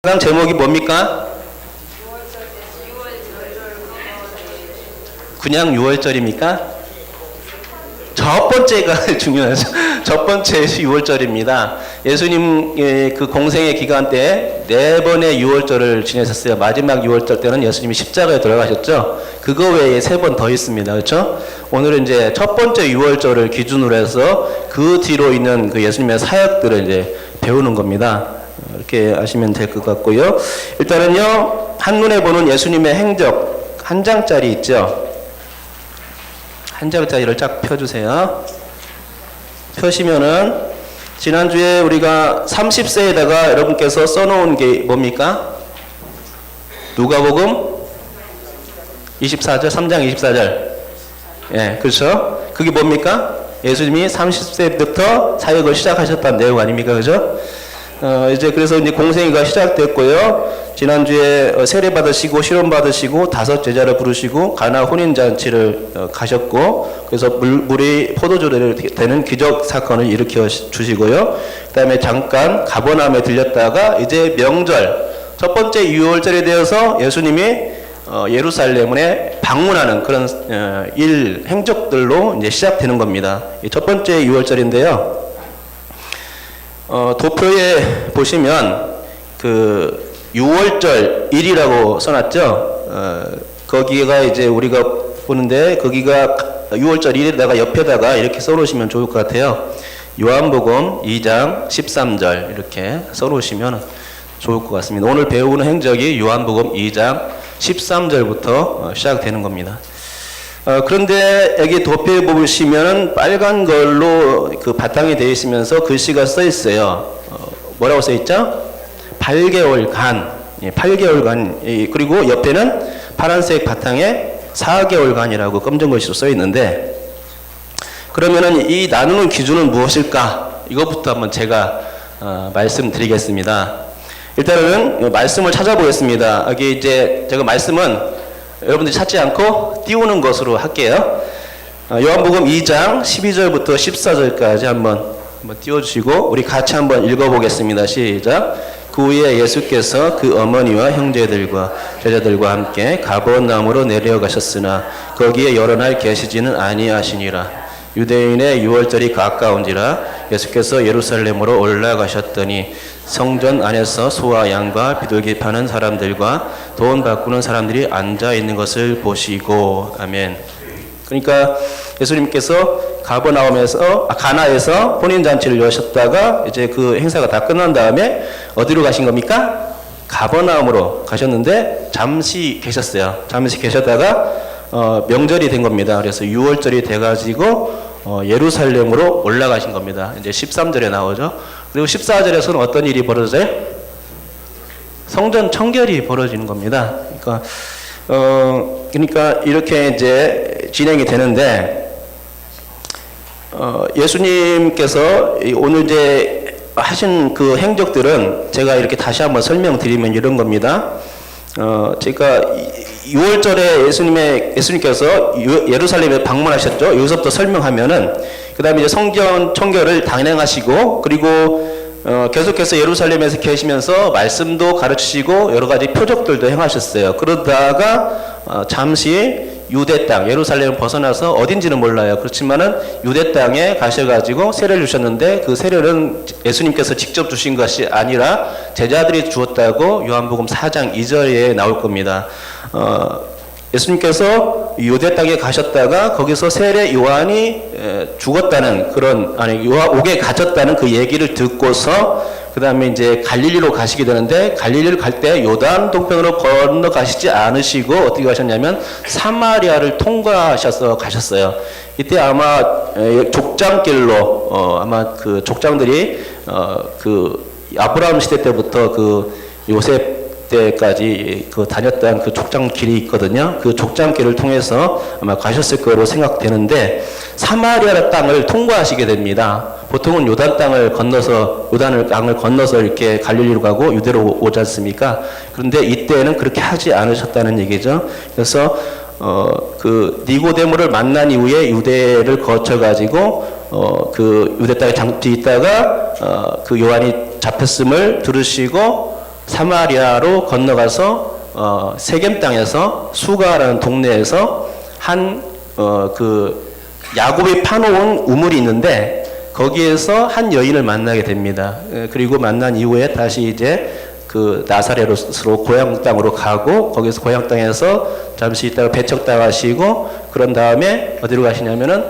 강 제목이 뭡니까? 그냥 6월절입니까? 첫 번째가 중요하죠. 첫 번째 6월절입니다. 예수님의 그 공생의 기간 때 4번의 6월절을 지내셨어요. 마지막 6월절 때는 예수님이 십자가에 들어가셨죠. 그거 외에 3번 더 있습니다. 그렇죠? 오늘은 이제 첫 번째 6월절을 기준으로 해서 그 뒤로 있는 그 예수님의 사역들을 이제 배우는 겁니다. 이렇게 아시면 될 것 같고요. 일단은요, 한눈에 보는 예수님의 행적 한 장짜리 있죠. 한 장짜리를 쫙 펴주세요. 펴시면은 지난주에 우리가 30세에다가 여러분께서 써놓은 게 뭡니까? 누가복음 24절, 3장 24절. 예, 그렇죠? 그게 뭡니까? 예수님이 30세부터 사역을 시작하셨다는 내용 아닙니까? 그죠? 이제 그래서 이제 공생애가 시작됐고요. 지난주에 세례 받으시고 시험 받으시고 5 제자를 부르시고 가나 혼인 잔치를 가셨고, 그래서 물이 포도주를 되는 기적 사건을 일으켜 주시고요. 그다음에 잠깐 가버나움에 들렸다가 이제 명절 첫 번째 6월절에 대해서 예수님이 예루살렘에 방문하는 그런 행적들로 이제 시작되는 겁니다. 첫 번째 6월절인데요. 도표에 보시면 그 6월절 일이라고 써놨죠. 거기가 이제 우리가 보는데 거기가 6월절 1일에다가 옆에다가 이렇게 써놓으시면 좋을 것 같아요. 요한복음 2장 13절 이렇게 써놓으시면 좋을 것 같습니다. 오늘 배우는 행적이 요한복음 2장 13절부터 시작되는 겁니다. 그런데 여기 도표에 보시면은 빨간 걸로 그 바탕이 되어 있으면서 글씨가 써 있어요. 뭐라고 써 있죠? 8개월간, 8개월간, 그리고 옆에는 파란색 바탕에 4개월간이라고 검정 글씨로 써 있는데, 그러면은 이 나누는 기준은 무엇일까? 이것부터 한번 제가 말씀드리겠습니다. 일단은 말씀을 찾아보겠습니다. 여기 이제 제가 말씀은 여러분들이 찾지 않고 띄우는 것으로 할게요. 요한복음 2장 12절부터 14절까지 한번 띄워주시고 우리 같이 한번 읽어보겠습니다. 시작. 그 후에 예수께서 그 어머니와 형제들과 제자들과 함께 가버나움으로 내려가셨으나 거기에 여러 날 계시지는 아니하시니라. 유대인의 6월절이 가까운지라 예수께서 예루살렘으로 올라가셨더니 성전 안에서 소와 양과 비둘기 파는 사람들과 돈 바꾸는 사람들이 앉아 있는 것을 보시고. 아멘. 그러니까 예수님께서 가나에서 혼인잔치를 여셨다가 이제 그 행사가 다 끝난 다음에 어디로 가신 겁니까? 가버나움으로 가셨는데 잠시 계셨어요. 잠시 계셨다가 명절이 된 겁니다. 그래서 6월절이 돼가지고 예루살렘으로 올라가신 겁니다. 이제 13절에 나오죠. 그리고 14절에서는 어떤 일이 벌어져요? 성전 청결이 벌어지는 겁니다. 그러니까 이렇게 이제 진행이 되는데, 예수님께서 오늘 이제 하신 그 행적들은 제가 이렇게 다시 한번 설명드리면 이런 겁니다. 제가 6월절에 예수님께서 예루살렘에 방문하셨죠. 여기서부터 설명하면은, 그 다음에 이제 성전 청결을 단행하시고, 그리고 계속해서 예루살렘에서 계시면서 말씀도 가르치시고 여러 가지 표적들도 행하셨어요. 그러다가 잠시 유대 땅, 예루살렘을 벗어나서 어딘지는 몰라요. 그렇지만은 유대 땅에 가셔가지고 세례를 주셨는데, 그 세례는 예수님께서 직접 주신 것이 아니라 제자들이 주었다고 요한복음 4장 2절에 나올 겁니다. 예수님께서 유대 땅에 가셨다가 거기서 세례 요한이 죽었다는 그런, 옥에 갇혔다는 그 얘기를 듣고서 그 다음에 이제 갈릴리로 가시게 되는데, 갈릴리를 갈 때 요단 동편으로 건너가시지 않으시고 어떻게 가셨냐면 사마리아를 통과하셔서 가셨어요. 이때 아마 족장길로 아마 그 족장들이 그 아브라함 시대 때부터 그 요셉 때까지 그 다녔던 그 족장길이 있거든요. 그 족장길을 통해서 아마 가셨을 거로 생각되는데, 사마리아 땅을 통과하시게 됩니다. 보통은 요단 땅을 건너서 이렇게 갈릴리로 가고 유대로 오지 않습니까? 그런데 이때는 그렇게 하지 않으셨다는 얘기죠. 그래서 그 니고데모를 만난 이후에 유대를 거쳐 가지고 그 유대 땅에 잠시 있다가 그 요한이 잡혔음을 들으시고 사마리아로 건너가서 세겜 땅에서 수가라는 동네에서 그 야곱이 파놓은 우물이 있는데 거기에서 한 여인을 만나게 됩니다. 그리고 만난 이후에 다시 이제 그 나사렛으로 고향 땅으로 가고 거기서 고향 땅에서 잠시 있다가 배척당하시고 그런 다음에 어디로 가시냐면은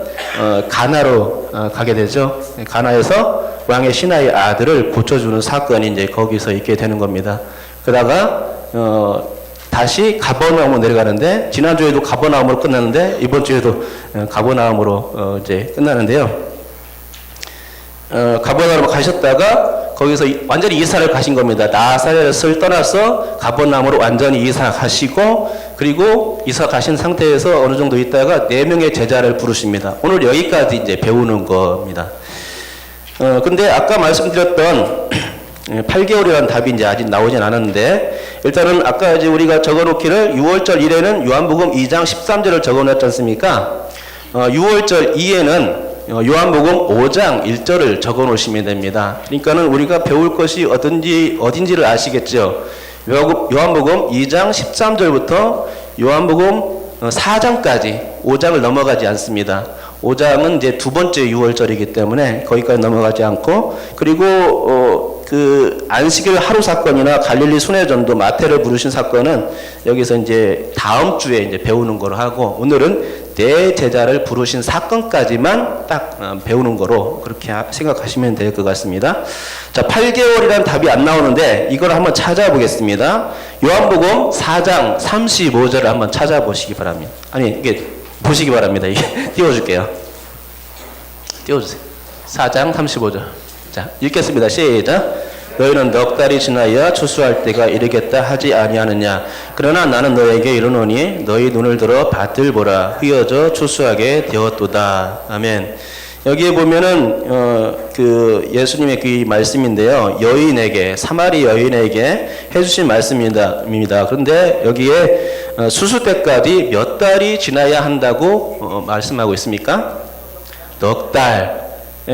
가나로 가게 되죠. 가나에서 왕의 신하의 아들을 고쳐주는 사건이 이제 거기서 있게 되는 겁니다. 그러다가 다시 가버나움으로 내려가는데 지난주에도 가버나움으로 끝났는데 이번 주에도 가버나움으로 이제 끝나는데요. 가버나움으로 가셨다가 거기서 완전히 이사를 가신 겁니다. 나사렛을 떠나서 가버나움으로 완전히 이사 가시고 그리고 이사 가신 상태에서 어느 정도 있다가 4명의 제자를 부르십니다. 오늘 여기까지 이제 배우는 겁니다. 근데 아까 말씀드렸던 8개월이라는 답이 이제 아직 나오진 않았는데 일단은 아까 이제 우리가 적어놓기를 6월절 1에는 요한복음 2장 13절을 적어놨지 않습니까? 6월절 2에는 요한복음 5장 1절을 적어 놓으시면 됩니다. 그러니까는 우리가 배울 것이 어딘지를 아시겠죠? 요한복음 2장 13절부터 요한복음 4장까지 5장을 넘어가지 않습니다. 5장은 이제 두 번째 6월절이기 때문에 거기까지 넘어가지 않고 그리고 그 안식일 하루 사건이나 갈릴리 순회전도 마태를 부르신 사건은 여기서 이제 다음 주에 이제 배우는 거로 하고 오늘은 네 제자를 부르신 사건까지만 딱 배우는 거로 그렇게 생각하시면 될 것 같습니다. 자, 8개월이라는 답이 안 나오는데 이걸 한번 찾아보겠습니다. 요한복음 4장 35절을 한번 찾아보시기 바랍니다. 아니 이게 보시기 바랍니다. 이게 띄워줄게요. 띄워주세요. 4장 35절. 자, 읽겠습니다. 시작. 너희는 넉 달이 지나야 추수할 때가 이르겠다 하지 아니하느냐. 그러나 나는 너에게 이르노니 너희 눈을 들어 밭을 보라. 휘어져 추수하게 되었도다. 아멘. 여기에 보면은 그 예수님의 그 말씀인데요. 여인에게 사마리 여인에게 해주신 말씀입니다. 그런데 여기에 수수 때까지 몇 달이 지나야 한다고 말씀하고 있습니까? 넉 달.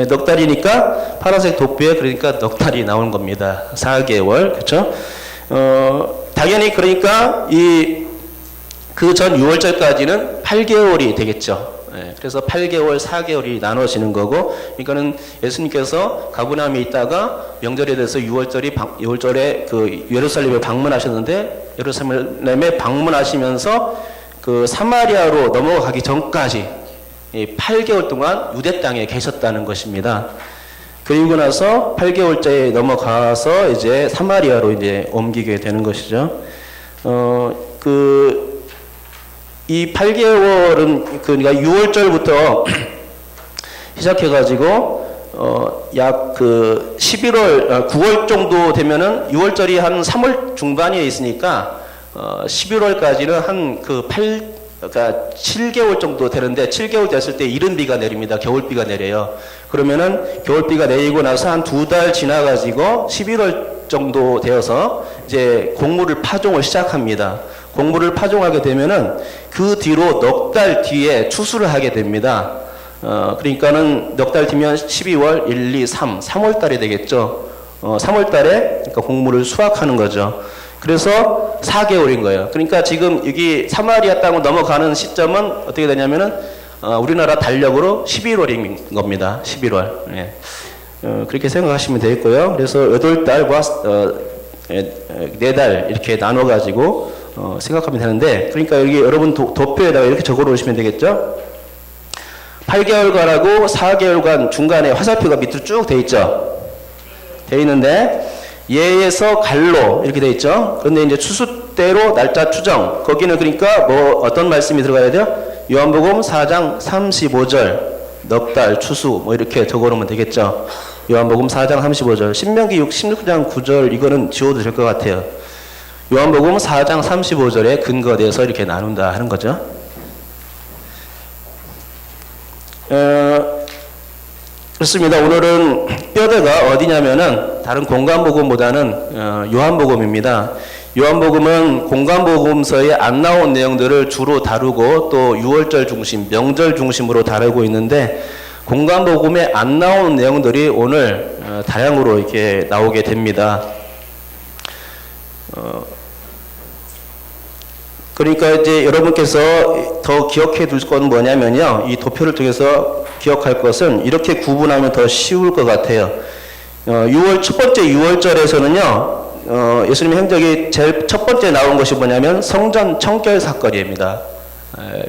넉 달이니까 파란색 도표에 그러니까 넉 달이 나오는 겁니다. 4개월. 그렇죠? 당연히 그러니까 그 전 6월절까지는 8개월이 되겠죠. 그래서 8개월, 4개월이 나눠지는 거고, 그러니까는 예수님께서 가버나움에 있다가 명절에 대해서 6월절에 그 예루살렘에 방문하셨는데, 예루살렘에 방문하시면서 그 사마리아로 넘어가기 전까지 8개월 동안 유대 땅에 계셨다는 것입니다. 그리고 나서 8개월째에 넘어가서 이제 사마리아로 이제 옮기게 되는 것이죠. 이 8개월은 그러니까 6월절부터 시작해가지고 약 9월 정도 되면은 6월절이 한 3월 중반에 있으니까 11월까지는 그러니까 7개월 정도 되는데 7개월 됐을 때 이른 비가 내립니다. 겨울비가 내려요. 그러면은 겨울비가 내리고 나서 한 2달 지나가지고 11월 정도 되어서 이제 곡물을 파종을 시작합니다. 곡물을 파종하게 되면은 그 뒤로 넉 달 뒤에 추수를 하게 됩니다. 그러니까는 넉 달 뒤면 12월, 1, 2, 3월 달이 되겠죠. 3월 달에 그러니까 곡물을 수확하는 거죠. 그래서 4개월인 거예요. 그러니까 지금 여기 사마리아 땅으로 넘어가는 시점은 어떻게 되냐면은 우리나라 달력으로 11월인 겁니다. 11월. 예. 그렇게 생각하시면 되겠고요. 그래서 8달과 4달 이렇게 나눠가지고 생각하면 되는데, 그러니까 여기 여러분 도표에다가 이렇게 적어 놓으시면 되겠죠. 8개월간하고 4개월간 중간에 화살표가 밑으로 쭉 돼 있죠. 돼 있는데 예에서 갈로 이렇게 돼 있죠. 그런데 이제 추수때로 날짜 추정, 거기는 그러니까 뭐 어떤 말씀이 들어가야 돼요? 요한복음 4장 35절 넉 달 추수 뭐 이렇게 적어 놓으면 되겠죠. 요한복음 4장 35절, 신명기 16장 9절 이거는 지워도 될 것 같아요. 요한복음 4장 35절에 근거돼서 이렇게 나눈다 하는 거죠. 그렇습니다. 오늘은 뼈대가 어디냐면은 다른 공관복음보다는 요한복음입니다. 요한복음은 공관복음서에 안 나온 내용들을 주로 다루고 또 6월절 중심, 명절 중심으로 다루고 있는데 공관복음에 안 나온 내용들이 오늘 다양으로 이렇게 나오게 됩니다. 그러니까 이제 여러분께서 더 기억해 둘 건 뭐냐면요. 이 도표를 통해서 기억할 것은 이렇게 구분하면 더 쉬울 것 같아요. 첫 번째 6월절에서는요, 예수님의 행적이 제일 첫 번째 나온 것이 뭐냐면 성전 청결 사건입니다.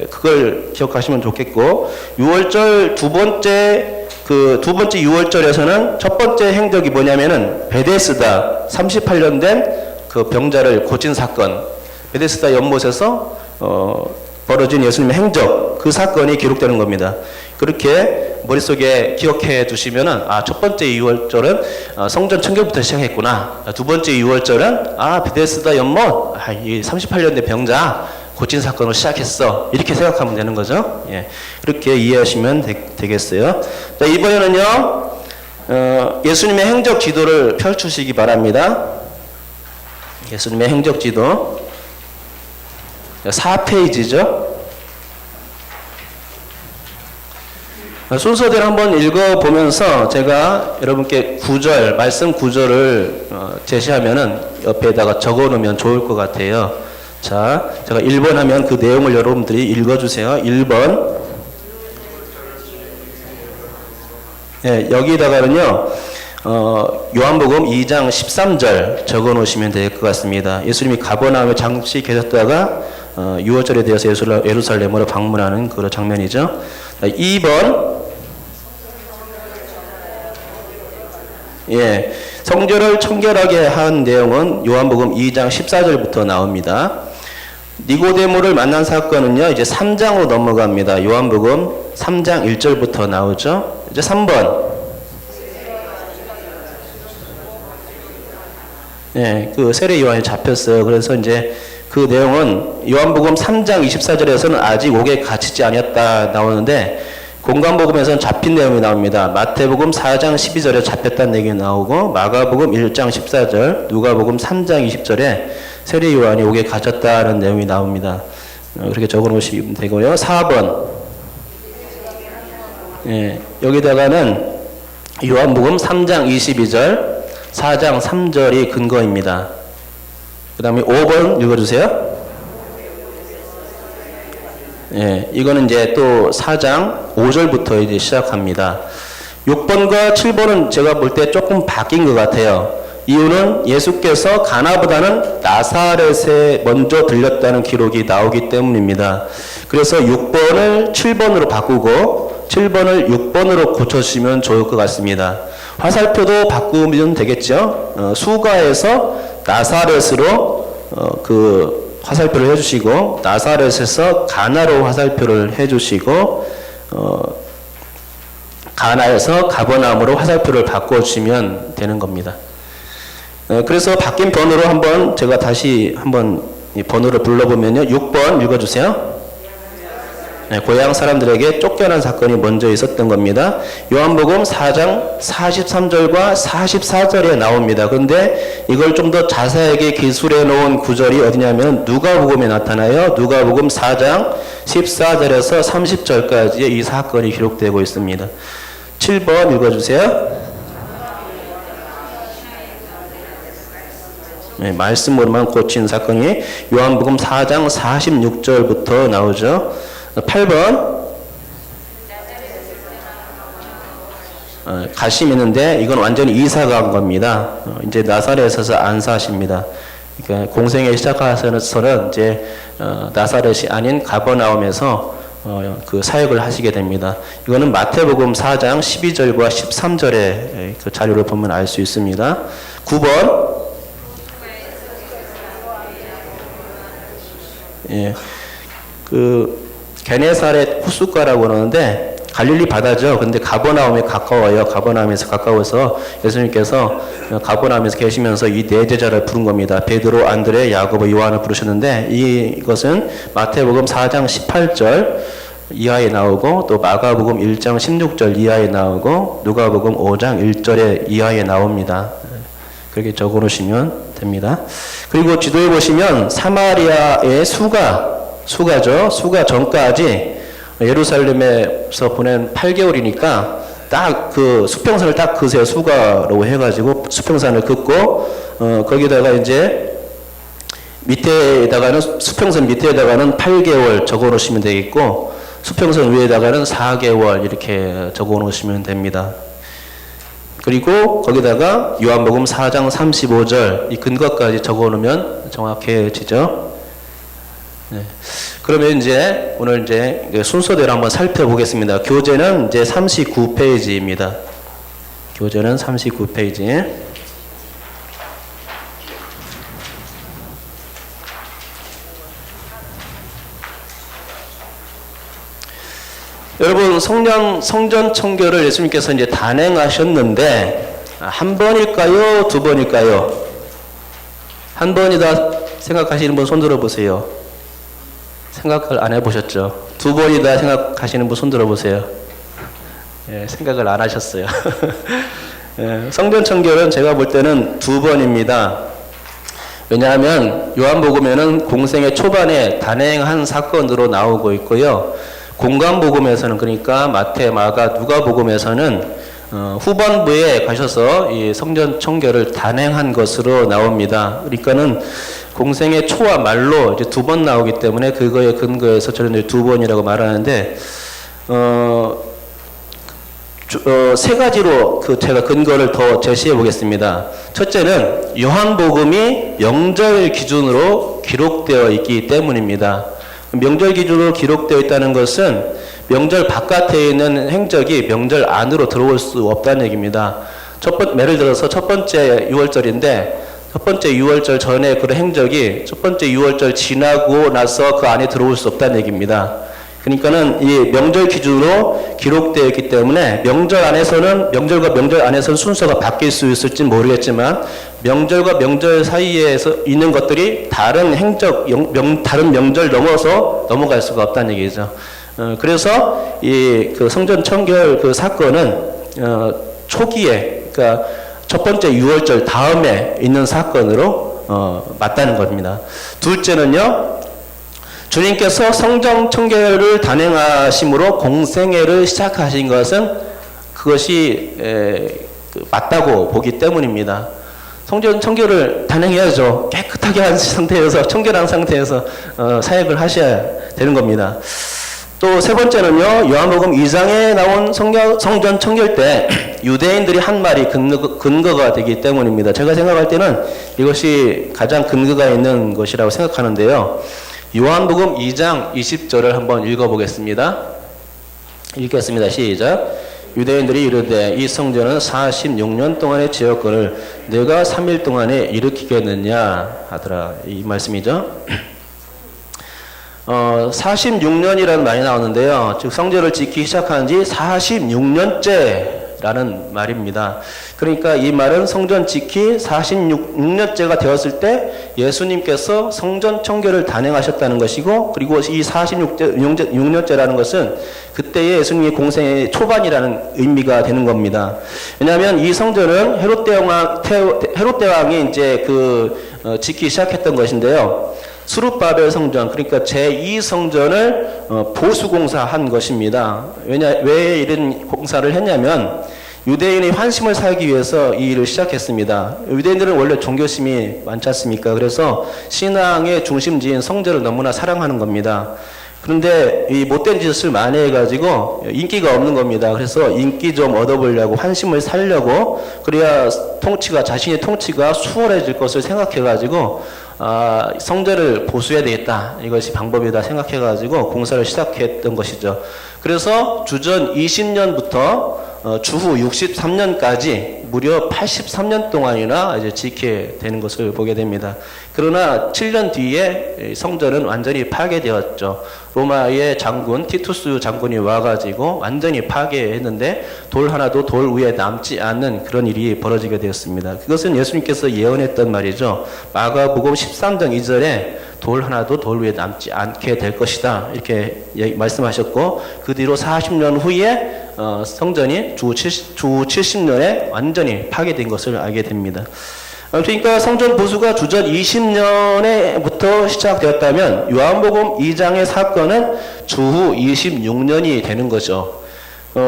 그걸 기억하시면 좋겠고, 6월절 두 번째 6월절에서는 첫 번째 행적이 뭐냐면은 베데스다 38년 된 그 병자를 고친 사건, 베데스다 연못에서 벌어진 예수님의 행적, 그 사건이 기록되는 겁니다. 그렇게 머릿속에 기억해 두시면은, 첫 번째 6월절은 성전 청결부터 시작했구나. 두 번째 6월절은 베데스다 연못, 이 38년 된 병자 고친 사건으로 시작했어. 이렇게 생각하면 되는 거죠. 예. 그렇게 이해하시면 되겠어요. 자, 이번에는요, 예수님의 행적 지도를 펼치시기 바랍니다. 예수님의 행적 지도. 4페이지죠. 순서대로 한번 읽어보면서 제가 여러분께 말씀 구절을 제시하면은 옆에다가 적어 놓으면 좋을 것 같아요. 자, 제가 1번 하면 그 내용을 여러분들이 읽어주세요. 1번. 예, 여기다가는요, 요한복음 2장 13절 적어 놓으시면 될 것 같습니다. 예수님이 가버나움에 잠시 계셨다가 6월절에 대해서 예루살렘으로 방문하는 그런 장면이죠. 2번. 예, 성전을 청결하게 한 내용은 요한복음 2장 14절부터 나옵니다. 니고데모를 만난 사건은요, 이제 3장으로 넘어갑니다. 요한복음 3장 1절부터 나오죠. 이제 3번. 예, 그 세례 요한이 잡혔어요. 그래서 이제 그 내용은 요한복음 3장 24절에서는 아직 옥에 갇히지 아니었다 나오는데, 공관복음에서는 잡힌 내용이 나옵니다. 마태복음 4장 12절에 잡혔다는 얘기 나오고, 마가복음 1장 14절, 누가복음 3장 20절에 세례 요한이 옥에 갇혔다는 내용이 나옵니다. 그렇게 적어 놓으시면 되고요. 4번. 예, 여기다가는 요한복음 3장 22절, 4장 3절이 근거입니다. 그 다음에 5번 읽어주세요. 예, 이거는 이제 또 4장 5절부터 이제 시작합니다. 6번과 7번은 제가 볼 때 조금 바뀐 것 같아요. 이유는 예수께서 가나보다는 나사렛에 먼저 들렸다는 기록이 나오기 때문입니다. 그래서 6번을 7번으로 바꾸고 7번을 6번으로 고쳐주시면 좋을 것 같습니다. 화살표도 바꾸면 되겠죠. 수가에서 나사렛으로 화살표를 해주시고, 나사렛에서 가나로 화살표를 해주시고, 가나에서 가버나움으로 화살표를 바꿔주시면 되는 겁니다. 그래서 바뀐 번호로 한번 제가 다시 한번 이 번호를 불러보면요. 6번 읽어주세요. 네, 고향 사람들에게 쫓겨난 사건이 먼저 있었던 겁니다. 요한복음 4장 43절과 44절에 나옵니다. 그런데 이걸 좀 더 자세하게 기술해 놓은 구절이 어디냐면 누가복음에 나타나요. 누가복음 4장 14절에서 30절까지 이 사건이 기록되고 있습니다. 7번 읽어주세요. 네, 말씀으로만 고친 사건이 요한복음 4장 46절부터 나오죠. 8번. 가심 있는데 이건 완전히 이사가 한 겁니다. 이제 나사렛에서 안 사십니다. 그러니까 공생에 시작하셔서는 이제 나사렛이 아닌 가버나움에서 그 사역을 하시게 됩니다. 이거는 마태복음 4장 12절과 13절의 그 자료를 보면 알 수 있습니다. 9번. 예, 게네사렛 호숫가라고 그러는데 갈릴리 바다죠. 근데 가버나움에 가까워요. 가버나움에서 가까워서 예수님께서 가버나움에서 계시면서 이 네 제자를 부른 겁니다. 베드로, 안드레, 야고보, 요한을 부르셨는데 이것은 마태복음 4장 18절 이하에 나오고, 또 마가복음 1장 16절 이하에 나오고, 누가복음 5장 1절에 이하에 나옵니다. 그렇게 적어 놓으시면 됩니다. 그리고 지도에 보시면 사마리아의 수가죠. 수가 전까지 예루살렘에서 보낸 8개월이니까 딱 그 수평선을 딱 그세요. 수가라고 해가지고 수평선을 긋고, 거기다가 이제 밑에다가는 수평선 밑에다가는 8개월 적어 놓으시면 되겠고 수평선 위에다가는 4개월 이렇게 적어 놓으시면 됩니다. 그리고 거기다가 요한복음 4장 35절 이 근거까지 적어 놓으면 정확해지죠. 네. 그러면 이제 오늘 이제 순서대로 한번 살펴보겠습니다. 교재는 이제 39페이지입니다. 교재는 39페이지. 여러분 성전 청결을 예수님께서 이제 단행하셨는데 한 번일까요? 두 번일까요? 한 번이다 생각하시는 분 손 들어보세요. 생각을 안 해보셨죠? 두 번이다 생각하시는 분 손 들어보세요. 예, 생각을 안 하셨어요. 예, 성전 청결은 제가 볼 때는 두 번입니다. 왜냐하면 요한복음에는 공생의 초반에 단행한 사건으로 나오고 있고요. 공간복음에서는 그러니까 마태, 마가, 누가복음에서는 후반부에 가셔서 이 성전 청결을 단행한 것으로 나옵니다. 그러니까는 공생의 초와 말로 이제 두 번 나오기 때문에 그거에 근거해서 저는 이제 두 번이라고 말하는데 세 가지로 제가 근거를 더 제시해 보겠습니다. 첫째는 요한복음이 명절 기준으로 기록되어 있기 때문입니다. 명절 기준으로 기록되어 있다는 것은 명절 바깥에 있는 행적이 명절 안으로 들어올 수 없다는 얘기입니다. 예를 들어서 첫 번째 유월절인데 첫 번째 유월절 전에 그런 행적이 첫 번째 유월절 지나고 나서 그 안에 들어올 수 없다는 얘기입니다. 그러니까는 이 명절 기준으로 기록되어 있기 때문에 명절과 명절 안에서는 순서가 바뀔 수 있을지 모르겠지만 명절과 명절 사이에서 있는 것들이 다른 행적, 다른 명절 넘어서 넘어갈 수가 없다는 얘기죠. 그래서 이 성전 청결 사건은 초기에 그러니까 첫 번째 유월절 다음에 있는 사건으로 맞다는 겁니다. 둘째는요. 주님께서 성전 청결을 단행하심으로 공생애를 시작하신 것은 그것이 맞다고 보기 때문입니다. 성전 청결을 단행해야죠. 깨끗하게 한 상태에서 청결한 상태에서 사역을 하셔야 되는 겁니다. 또 세 번째는요. 요한복음 2장에 나온 성전 청결 때 유대인들이 한 말이 근거가 되기 때문입니다. 제가 생각할 때는 이것이 가장 근거가 있는 것이라고 생각하는데요. 요한복음 2장 20절을 한번 읽어보겠습니다. 읽겠습니다. 시작. 유대인들이 이르되 이 성전은 46년 동안의 지었거늘 내가 3일 동안에 일으키겠느냐 하더라. 이 말씀이죠. 46년이라는 말이 나오는데요. 즉 성전을 짓기 시작한 지 46년째라는 말입니다. 그러니까 이 말은 성전 짓기 46년째가 되었을 때 예수님께서 성전 청결을 단행하셨다는 것이고, 그리고 이 46년째라는 것은 그때의 예수님의 공생의 초반이라는 의미가 되는 겁니다. 왜냐하면 이 성전은 헤롯 대왕이 이제 짓기 시작했던 것인데요. 스룹바벨 성전, 그러니까 제2성전을 보수공사한 것입니다. 왜 이런 공사를 했냐면 유대인의 환심을 사기 위해서 이 일을 시작했습니다. 유대인들은 원래 종교심이 많지 않습니까? 그래서 신앙의 중심지인 성전을 너무나 사랑하는 겁니다. 그런데 이 못된 짓을 많이 해가지고 인기가 없는 겁니다. 그래서 인기 좀 얻어보려고 환심을 살려고, 그래야 자신의 통치가 수월해질 것을 생각해가지고 성전을 보수해야 되겠다, 이것이 방법이다 생각해가지고 공사를 시작했던 것이죠. 그래서 주전 20년부터 주후 63년까지 무려 83년 동안이나 이제 지키게 되는 것을 보게 됩니다. 그러나 7년 뒤에 성전은 완전히 파괴되었죠. 로마의 장군 티투스 장군이 와가지고 완전히 파괴했는데 돌 하나도 돌 위에 남지 않는 그런 일이 벌어지게 되었습니다. 그것은 예수님께서 예언했던 말이죠. 마가복음 13장 2절에 돌 하나도 돌 위에 남지 않게 될 것이다, 이렇게 말씀하셨고, 그 뒤로 40년 후에 성전이 주 70년에 완전히 파괴된 것을 알게 됩니다. 그러니까 성전 보수가 주전 20년에부터 시작되었다면 요한복음 2장의 사건은 주후 26년이 되는 거죠.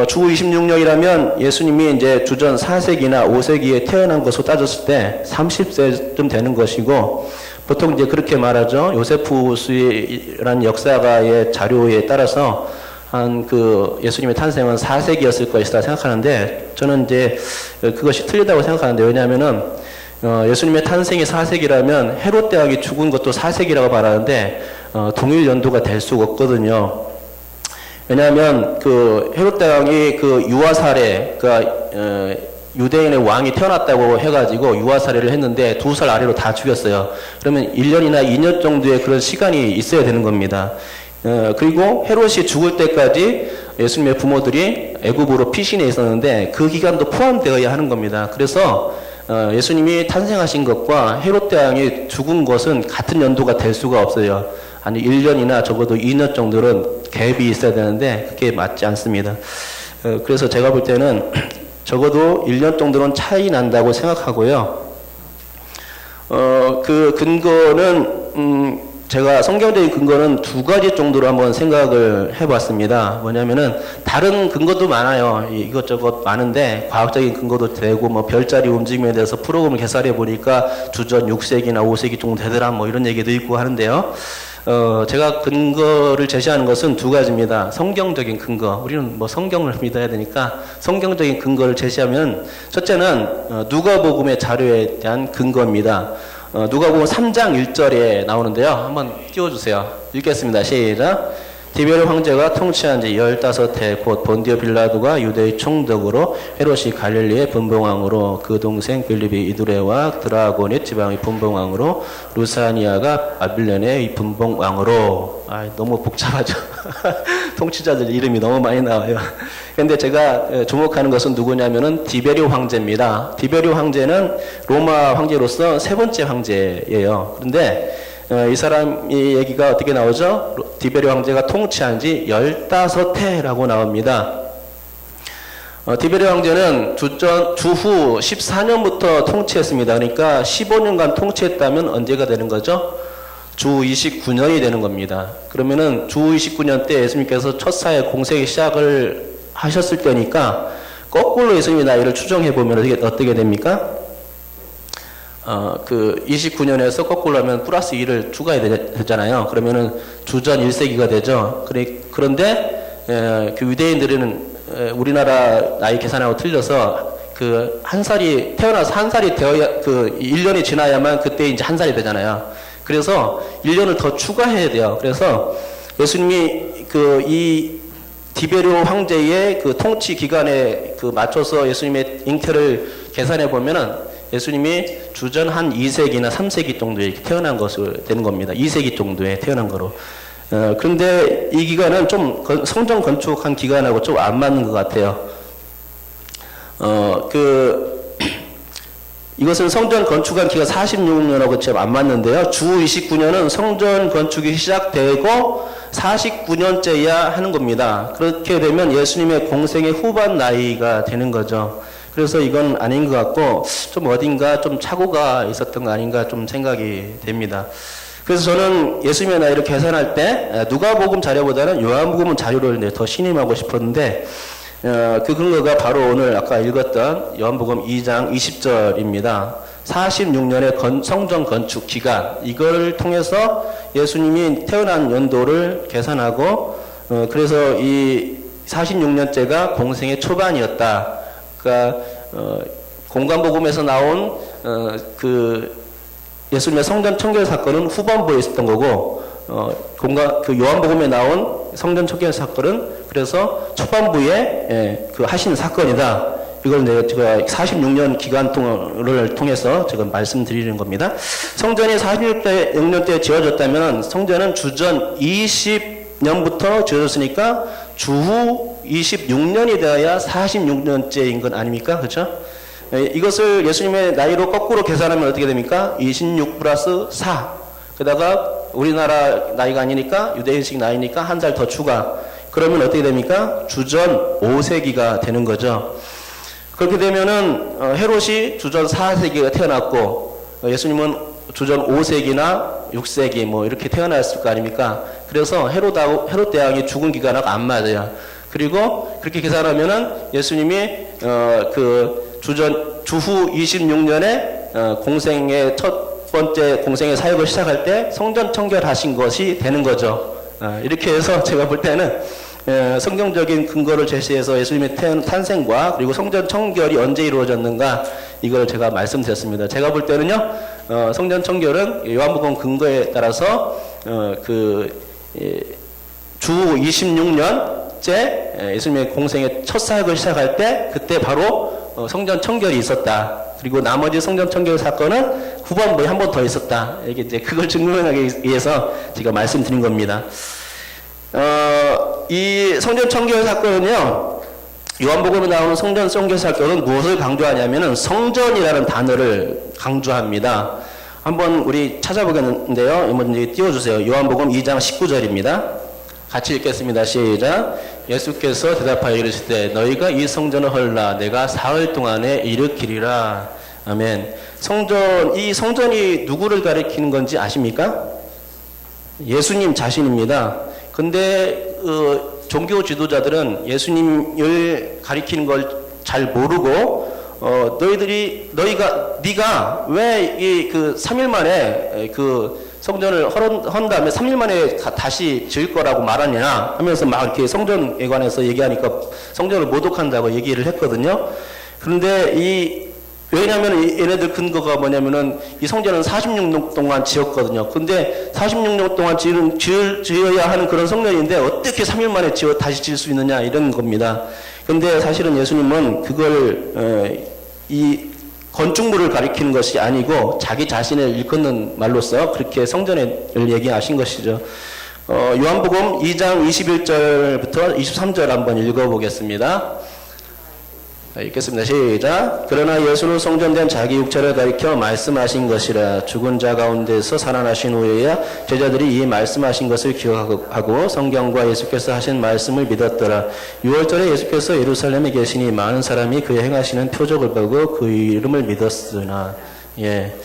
주후 26년이라면 예수님이 이제 주전 4세기나 5세기에 태어난 것으로 따졌을 때 30세쯤 되는 것이고, 보통 이제 그렇게 말하죠. 요세푸스라는 역사가의 자료에 따라서 한 그 예수님의 탄생은 4세기였을 것이다 생각하는데, 저는 이제 그것이 틀리다고 생각하는데, 왜냐하면은 예수님의 탄생이 4세기라면 헤롯 대왕이 죽은 것도 4세기라고 말하는데 동일 연도가 될 수가 없거든요. 왜냐하면 그 헤롯 대왕이 그 유아사례, 그러니까 유대인의 왕이 태어났다고 해가지고 유아사례를 했는데 2살 아래로 다 죽였어요. 그러면 1년이나 2년 정도의 그런 시간이 있어야 되는 겁니다. 그리고 헤롯이 죽을 때까지 예수님의 부모들이 애굽으로 피신해 있었는데 그 기간도 포함되어야 하는 겁니다. 그래서 예수님이 탄생하신 것과 헤롯 대왕이 죽은 것은 같은 연도가 될 수가 없어요. 아니 1년이나 적어도 2년 정도는 갭이 있어야 되는데 그게 맞지 않습니다. 그래서 제가 볼 때는 적어도 1년 정도는 차이 난다고 생각하고요. 그 근거는 제가 성경적인 근거는 2가지 정도로 한번 생각을 해봤습니다. 뭐냐면은 다른 근거도 많아요. 이것저것 많은데 과학적인 근거도 되고 뭐 별자리 움직임에 대해서 프로그램을 개설해 보니까 주전 6세기나 5세기 정도 되더라 뭐 이런 얘기도 있고 하는데요. 제가 근거를 제시하는 것은 2가지입니다. 성경적인 근거. 우리는 뭐 성경을 믿어야 되니까 성경적인 근거를 제시하면, 첫째는 누가복음의 자료에 대한 근거입니다. 누가복음 3장 1절에 나오는데요. 한번 띄워주세요. 읽겠습니다. 시작. 디베르 황제가 통치한 지 15해 곧 본디오 빌라도가 유대의 총독으로, 헤롯이 갈릴리의 분봉왕으로, 그 동생 빌립이 이두레와 드라고닛 지방의 분봉왕으로, 루사니아가 바빌론의 분봉왕으로. 너무 복잡하죠. 통치자들 이름이 너무 많이 나와요. 근데 제가 주목하는 것은 누구냐면은 디베리오 황제입니다. 디베리오 황제는 로마 황제로서 3번째 황제예요. 그런데 이 사람의 얘기가 어떻게 나오죠? 디베리오 황제가 통치한 지 15해라고 나옵니다. 디베리오 황제는 주후 14년부터 통치했습니다. 그러니까 15년간 통치했다면 언제가 되는 거죠? 주 29년이 되는 겁니다. 그러면은 주 29년 때 예수님께서 첫 사회 공생의 시작을 하셨을 때니까 거꾸로 예수님의 나이를 추정해 보면 어떻게 됩니까? 그 29년에서 거꾸로 하면 플러스 2를 추가해야 되잖아요. 그러면은 주전 1세기가 되죠. 그런데 그 유대인들은 우리나라 나이 계산하고 틀려서 그 태어나서 한 살이 되어야, 그 1년이 지나야만 그때 이제 한 살이 되잖아요. 그래서 1년을 더 추가해야 돼요. 그래서 예수님이 이 디베리오 황제의 그 통치 기간에 맞춰서 예수님의 잉태를 계산해 보면은 예수님이 주전 한 2세기나 3세기 정도에 이렇게 태어난 것으로 되는 겁니다. 2세기 정도에 태어난 거로. 그런데 이 기간은 좀 성전 건축한 기간하고 좀 안 맞는 것 같아요. 이것은 성전 건축한 기간 46년하고 좀 안 맞는데요. 주 29년은 성전 건축이 시작되고 49년째야 하는 겁니다. 그렇게 되면 예수님의 공생의 후반 나이가 되는 거죠. 그래서 이건 아닌 것 같고 좀 어딘가 좀 착오가 있었던 거 아닌가 좀 생각이 됩니다. 그래서 저는 예수님의 나이를 계산할 때 누가복음 자료보다는 요한복음 자료를 더 신임하고 싶었는데, 그 근거가 바로 오늘 아까 읽었던 요한복음 2장 20절입니다. 46년의 성전 건축 기간, 이걸 통해서 예수님이 태어난 연도를 계산하고, 그래서 이 46년째가 공생의 초반이었다. 그러니까 공관복음에서 나온 예수님의 성전 청결 사건은 후반부에 있었던 거고, 요한복음에 나온 성전 청결 사건은 그래서 초반부에 하신 사건이다. 이걸 제가 46년 기간을 통해서 지금 말씀드리는 겁니다. 성전이 46년 때 지어졌다면 성전은 주전 20년부터 지어졌으니까 주후 26년이 되어야 46년째인 건 아닙니까? 그렇죠? 이것을 예수님의 나이로 거꾸로 계산하면 어떻게 됩니까? 26 플러스 4. 게다가 우리나라 나이가 아니니까 유대인식 나이니까 한 살 더 추가. 그러면 어떻게 됩니까? 주전 5세기가 되는 거죠. 그렇게 되면은 헤롯이 주전 4세기가 태어났고 예수님은 주전 5세기나 6세기 뭐 이렇게 태어났을 거 아닙니까? 그래서 헤롯 대왕이 죽은 기간하고 안 맞아요. 그리고 그렇게 계산하면은 예수님이 주후 26년에 공생의 첫 번째 공생의 사역을 시작할 때 성전 청결하신 것이 되는 거죠. 이렇게 해서 제가 볼 때는 성경적인 근거를 제시해서 예수님의 탄생과 그리고 성전 청결이 언제 이루어졌는가 이걸 제가 말씀드렸습니다. 제가 볼 때는요, 성전 청결은 요한복음 근거에 따라서 주 26년째 예수님의 공생의 첫 사역을 시작할 때 그때 바로 성전 청결이 있었다. 그리고 나머지 성전 청결 사건은 후반부에 한 번 더 있었다. 이게 이제 그걸 증명하기 위해서 제가 말씀드린 겁니다. 이 성전 청결 사건은요, 요한복음에 나오는 성전 청결 사건은 무엇을 강조하냐면은 성전이라는 단어를 강조합니다. 한번 우리 찾아보겠는데요. 한번 띄워주세요. 요한복음 2장 19절입니다. 같이 읽겠습니다. 시작. 예수께서 대답하여 이르시되 너희가 이 성전을 헐라 내가 사흘 동안에 일으키리라. 아멘. 이 성전이 누구를 가리키는 건지 아십니까? 예수님 자신입니다. 근데 종교 지도자들은 예수님을 가리키는 걸 잘 모르고 네가 왜 그 3일 만에 그 성전을 헌 다음에 3일 만에 다시 지을 거라고 말하냐 하면서 막 이렇게 성전에 관해서 얘기하니까 성전을 모독한다고 얘기를 했거든요. 그런데 왜냐면 얘네들 근거가 뭐냐면은 이 성전은 46년 동안 지었거든요. 근데 46년 동안 지어야 하는 그런 성전인데 어떻게 3일 만에 다시 지을 수 있느냐 이런 겁니다. 근데 사실은 예수님은 그걸 이 건축물을 가리키는 것이 아니고 자기 자신을 일컫는 말로써 그렇게 성전을 얘기하신 것이죠. 요한복음 2장 21절부터 23절 한번 읽어보겠습니다. 읽겠습니다. 시작. 그러나 예수는 성전된 자기 육체를 가리켜 말씀하신 것이라. 죽은 자 가운데서 살아나신 후에야 제자들이 이 말씀하신 것을 기억하고 성경과 예수께서 하신 말씀을 믿었더라. 6월절에 예수께서 예루살렘에 계시니 많은 사람이 그의 행하시는 표적을 보고 그 이름을 믿었으나. 예.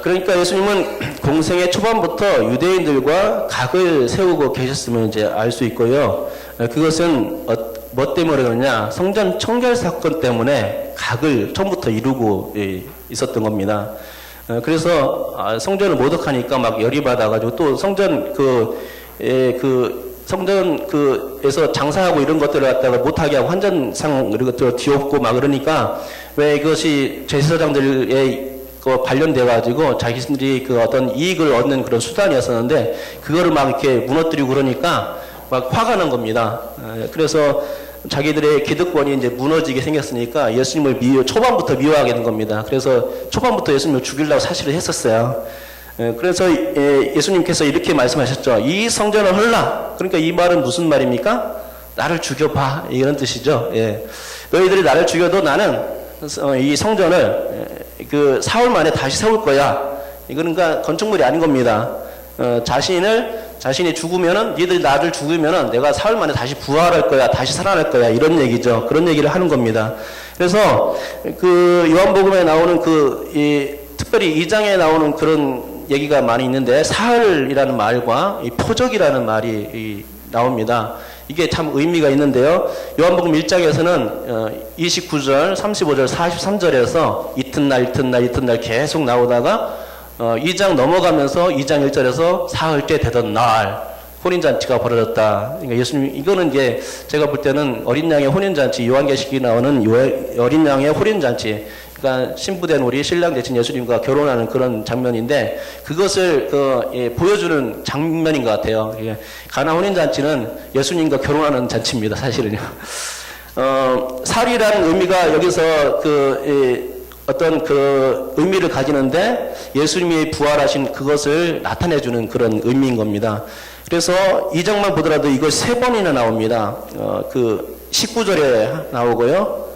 그러니까 예수님은 공생의 초반부터 유대인들과 각을 세우고 계셨으면 이제 알 수 있고요. 그것은 뭐 때문에 그러냐? 성전 청결 사건 때문에 각을 처음부터 이루고 있었던 겁니다. 그래서 성전을 모독하니까 막 열이 받아가지고 또 성전에서 장사하고 이런 것들을 갖다가 못하게 하고 환전상 이런 것들을 뒤엎고 막 그러니까 왜 이것이 제사장들의 관련돼가지고 자기들이 그 어떤 이익을 얻는 그런 수단이었었는데 그거를 막 이렇게 무너뜨리고 그러니까 막 화가 난 겁니다. 그래서 자기들의 기득권이 이제 무너지게 생겼으니까 예수님을 초반부터 미워하게 된 겁니다. 그래서 초반부터 예수님을 죽이려고 사실을 했었어요. 그래서 예수님께서 이렇게 말씀하셨죠. 이 성전을 헐라. 그러니까 이 말은 무슨 말입니까? 나를 죽여봐. 이런 뜻이죠. 예. 너희들이 나를 죽여도 나는 이 성전을 그 사흘 만에 다시 세울 거야. 그러니까 건축물이 아닌 겁니다. 자신이 죽으면은 니들이 나를 죽으면은 내가 사흘 만에 다시 부활할 거야, 다시 살아날 거야 이런 얘기죠. 그런 얘기를 하는 겁니다. 그래서 그 요한복음에 나오는 특별히 2장에 나오는 그런 얘기가 많이 있는데 사흘이라는 말과 이 표적이라는 말이 나옵니다. 이게 참 의미가 있는데요. 요한복음 1장에서는 29절, 35절, 43절에서 이튿날 계속 나오다가 2장 넘어가면서 2장 1절에서 사흘째 되던 날 혼인잔치가 벌어졌다. 그러니까 예수님 이거는 이제 제가 볼 때는 어린 양의 혼인잔치, 요한계시록에 나오는 어린 양의 혼인잔치, 그러니까 신부된 우리 신랑 대신 예수님과 결혼하는 그런 장면인데 그것을 보여주는 장면인 것 같아요. 가나 혼인잔치는 예수님과 결혼하는 잔치입니다. 사실은요. 살이라는 의미가 여기서 어떤 그 의미를 가지는데 예수님이 부활하신 그것을 나타내주는 그런 의미인 겁니다. 그래서 2장만 보더라도 이거 3번이나 나옵니다. 19절에 나오고요.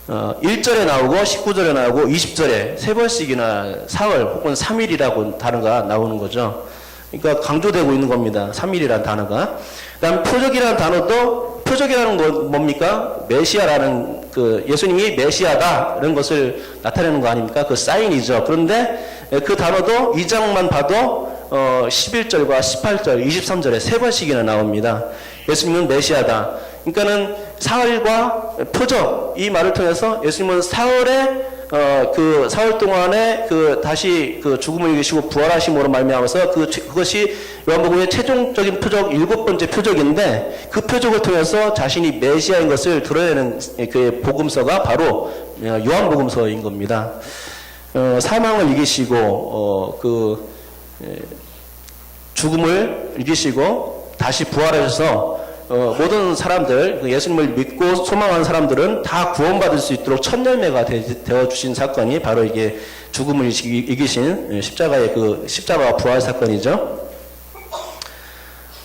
1절에 나오고 19절에 나오고 20절에 3번씩이나 사흘 혹은 3일이라고 단어가 나오는 거죠. 그러니까 강조되고 있는 겁니다. 3일이라는 단어가. 그다음 표적이라는 단어도 표적이라는 건 뭡니까? 메시아라는 예수님이 메시아다 이런 것을 나타내는 거 아닙니까? 그 사인이죠. 그런데 그 단어도 2장만 봐도 11절과 18절, 23절에 3번씩이나 나옵니다. 예수님은 메시아다. 그러니까는 사흘과 표적 이 말을 통해서 예수님은 사흘에 그 사흘 동안에 그 다시 그 죽음을 이기시고 부활하심으로 말미암아서 그것이 요한복음의 최종적인 표적 7번째 표적인데 그 표적을 통해서 자신이 메시아인 것을 드러내는 그 복음서가 바로 요한복음서인 겁니다. 사망을 이기시고 죽음을 이기시고 다시 부활하셔서 모든 사람들, 예수님을 믿고 소망하는 사람들은 다 구원받을 수 있도록 첫 열매가 되어 주신 사건이 바로 이게 죽음을 이기신 십자가와 부활 사건이죠.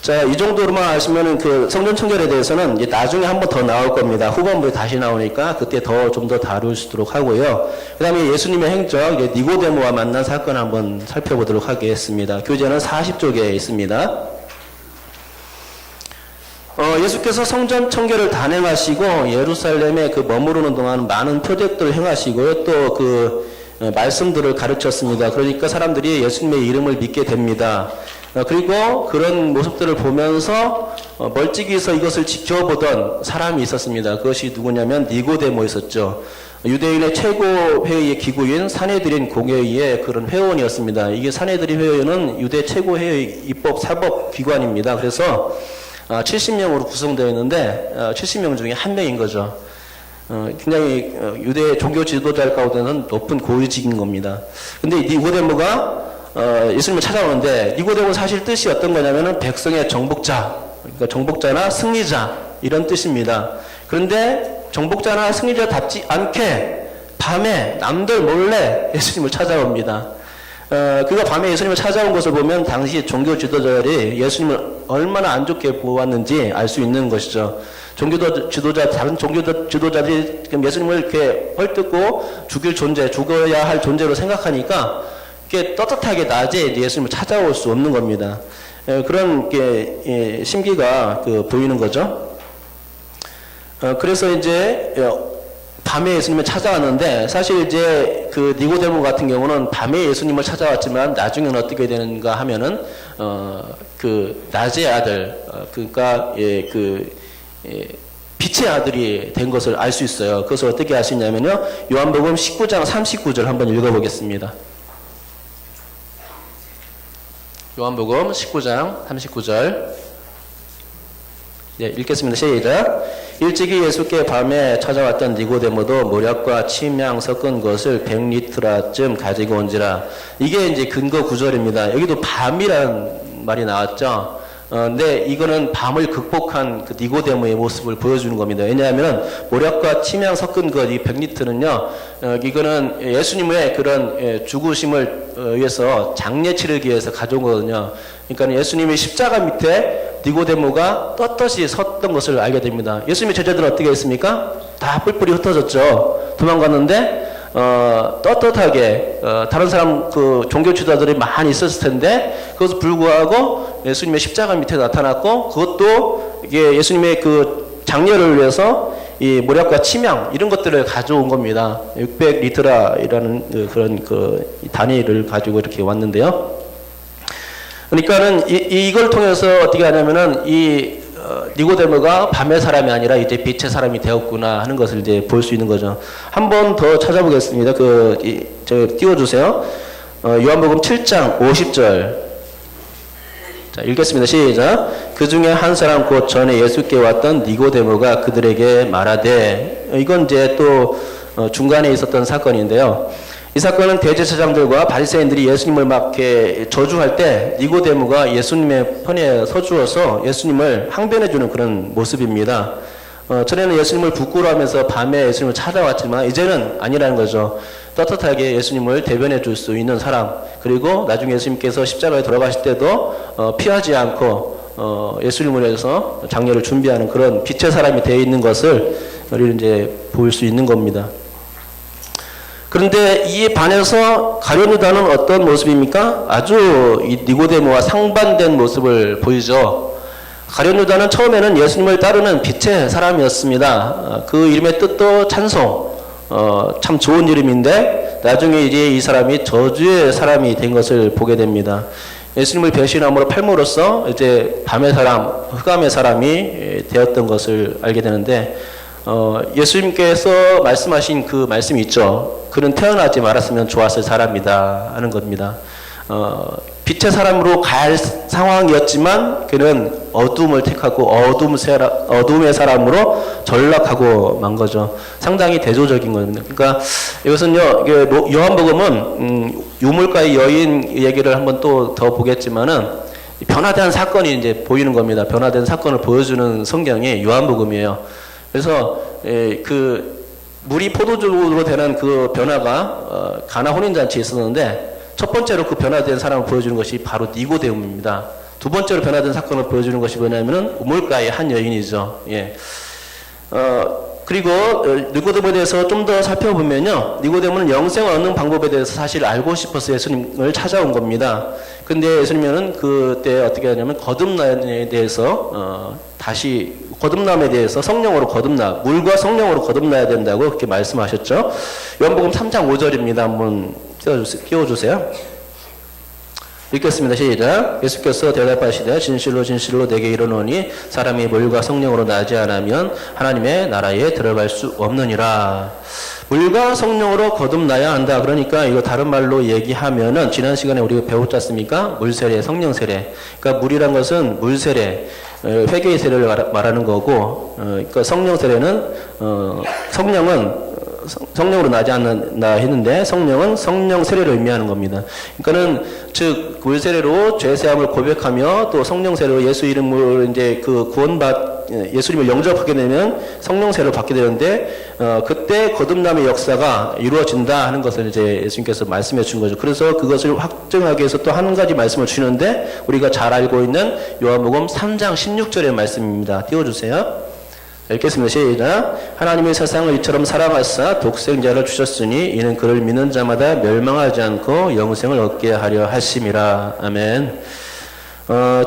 자, 이 정도로만 아시면은 그 성전 청결에 대해서는 이제 나중에 한 번 더 나올 겁니다. 후반부에 다시 나오니까 그때 좀 더 다룰 수 있도록 하고요. 그 다음에 예수님의 행적, 니고데모와 만난 사건 한번 살펴보도록 하겠습니다. 교재는 40쪽에 있습니다. 예수께서 성전 청결을 단행하시고 예루살렘에 머무르는 동안 많은 표적들을 행하시고요. 또 말씀들을 가르쳤습니다. 그러니까 사람들이 예수님의 이름을 믿게 됩니다. 그리고 그런 모습들을 보면서 멀찍이서 이것을 지켜보던 사람이 있었습니다. 그것이 누구냐면 니고데모 있었죠. 유대인의 최고 회의의 기구인 사내들인 공회의의 그런 회원이었습니다. 이게 사내들인 회의는 유대 최고 회의 입법 사법 기관입니다. 그래서 70명으로 구성되어 있는데 70명 중에 한 명인 거죠. 굉장히 유대 종교 지도자일 가운데는 높은 고위직인 겁니다. 근데 니고데모가 예수님을 찾아오는데 니고데모 사실 뜻이 어떤 거냐면은 백성의 정복자, 그러니까 정복자나 승리자 이런 뜻입니다. 그런데 정복자나 승리자답지 않게 밤에 남들 몰래 예수님을 찾아옵니다. 그가 밤에 예수님을 찾아온 것을 보면 당시 종교 지도자들이 예수님을 얼마나 안 좋게 보았는지 알 수 있는 것이죠. 다른 종교 지도자들이 예수님을 이렇게 헐뜯고 죽어야 할 존재로 생각하니까 이렇게 떳떳하게 낮에 예수님을 찾아올 수 없는 겁니다. 그런 심기가 보이는 거죠. 그래서 이제 밤에 예수님을 찾아왔는데 사실 이제 니고데모 같은 경우는 밤에 예수님을 찾아왔지만 나중에는 어떻게 되는가 하면은 낮의 아들 그러니까 빛의 아들이 된 것을 알 수 있어요. 그것을 어떻게 알 수 있냐면요. 요한복음 19장 39절 한번 읽어보겠습니다. 요한복음 19장 39절 읽겠습니다. 시작. 일찍이 예수께 밤에 찾아왔던 니고데모도 모략과 침향 섞은 것을 100리트라쯤 가지고 온지라. 이게 이제 근거 구절입니다. 여기도 밤이라는 말이 나왔죠. 근데 이거는 밤을 극복한 니고데모의 모습을 보여주는 겁니다. 왜냐하면 모략과 침향 섞은 것, 이 100리트는요, 이거는 예수님의 그런 죽으심을 위해서 장례 치르기 위해서 가져온 거거든요. 그러니까 예수님의 십자가 밑에 니고데모가 떳떳이 섰던 것을 알게 됩니다. 예수님의 제자들은 어떻게 했습니까? 다 뿔뿔이 흩어졌죠. 도망갔는데 떳떳하게 다른 사람 종교 지도자들이 많이 있었을 텐데 그것을 불구하고 예수님의 십자가 밑에 나타났고 그것도 이게 예수님의 장례를 위해서 이 모략과 침향 이런 것들을 가져온 겁니다. 600리트라라는 그런 단위를 가지고 이렇게 왔는데요. 그러니까는 이걸 통해서 어떻게 하냐면은 니고데모가 밤의 사람이 아니라 이제 빛의 사람이 되었구나 하는 것을 이제 볼 수 있는 거죠. 한 번 더 찾아보겠습니다. 띄워주세요. 요한복음 7장 50절. 자, 읽겠습니다. 시작. 그 중에 한 사람 곧 전에 예수께 왔던 니고데모가 그들에게 말하되, 이건 이제 또 중간에 있었던 사건인데요. 이 사건은 대제사장들과 바리새인들이 예수님을 막 이렇게 저주할 때 니고데모가 예수님의 편에 서주어서 예수님을 항변해주는 그런 모습입니다. 전에는 예수님을 부끄러워하면서 밤에 예수님을 찾아왔지만 이제는 아니라는 거죠. 떳떳하게 예수님을 대변해 줄 수 있는 사람, 그리고 나중에 예수님께서 십자가에 돌아가실 때도 피하지 않고 예수님을 위해서 장례를 준비하는 그런 빛의 사람이 되어 있는 것을 우리는 이제 볼 수 있는 겁니다. 그런데 이에 반해서 가룟 유다는 어떤 모습입니까? 아주 이 니고데모와 상반된 모습을 보이죠. 가룟 유다는 처음에는 예수님을 따르는 빛의 사람이었습니다. 그 이름의 뜻도 찬송, 참 좋은 이름인데 나중에 이제 이 사람이 저주의 사람이 된 것을 보게 됩니다. 예수님을 배신함으로 팔므로써 이제 밤의 사람, 흑암의 사람이 되었던 것을 알게 되는데 예수님께서 말씀하신 그 말씀이 있죠. 그는 태어나지 말았으면 좋았을 사람이다 하는 겁니다. 빛의 사람으로 갈 상황이었지만 그는 어둠을 택하고 어둠의 사람으로 전락하고 만 거죠. 상당히 대조적인 겁니다. 그러니까 이것은요, 요한복음은 유물가의 여인 얘기를 한번 또 더 보겠지만은 변화된 사건이 이제 보이는 겁니다. 변화된 사건을 보여주는 성경이 요한복음이에요. 그래서 그 물이 포도주로 되는 그 변화가 가나 혼인잔치에 있었는데 첫 번째로 그 변화된 사람을 보여주는 것이 바로 니고데모입니다. 두 번째로 변화된 사건을 보여주는 것이 뭐냐면은 우물가의 한 여인이죠. 예. 그리고 니고데모에 대해서 좀 더 살펴보면요, 니고데모는 영생을 얻는 방법에 대해서 사실 알고 싶어서 예수님을 찾아온 겁니다. 근데 예수님은 그때 어떻게 하냐면 거듭남에 대해서 거듭남에 대해서 성령으로 물과 성령으로 거듭나야 된다고 그렇게 말씀하셨죠. 요한복음 3장 5절입니다. 한번 띄워주세요. 읽겠습니다. 시작. 예수께서 대답하시되 진실로 진실로 내게 이르노니 사람이 물과 성령으로 나지 않으면 하나님의 나라에 들어갈 수 없느니라. 물과 성령으로 거듭나야 한다. 그러니까 이거 다른 말로 얘기하면은 지난 시간에 우리가 배웠지 않습니까? 물세례, 성령세례. 그러니까 물이란 것은 물세례, 회개의 세례를 말하는 거고, 그러니까 성령세례는 성령으로 나지 않는다 했는데 성령은 성령 세례를 의미하는 겁니다. 그러니까는 즉 물세례로 죄사함을 고백하며 또 성령 세례로 예수 이름으로 이제 그 예수님을 영접하게 되면 성령 세례를 받게 되는데 그때 거듭남의 역사가 이루어진다 하는 것을 이제 예수님께서 말씀해 준 거죠. 그래서 그것을 확증하기 위해서 또 한 가지 말씀을 주시는데 우리가 잘 알고 있는 요한복음 3장 16절의 말씀입니다. 띄워주세요. 읽겠습니다. 시작. 하나님의 세상을 이처럼 사랑하사 독생자를 주셨으니 이는 그를 믿는 자마다 멸망하지 않고 영생을 얻게 하려 하심이라. 아멘.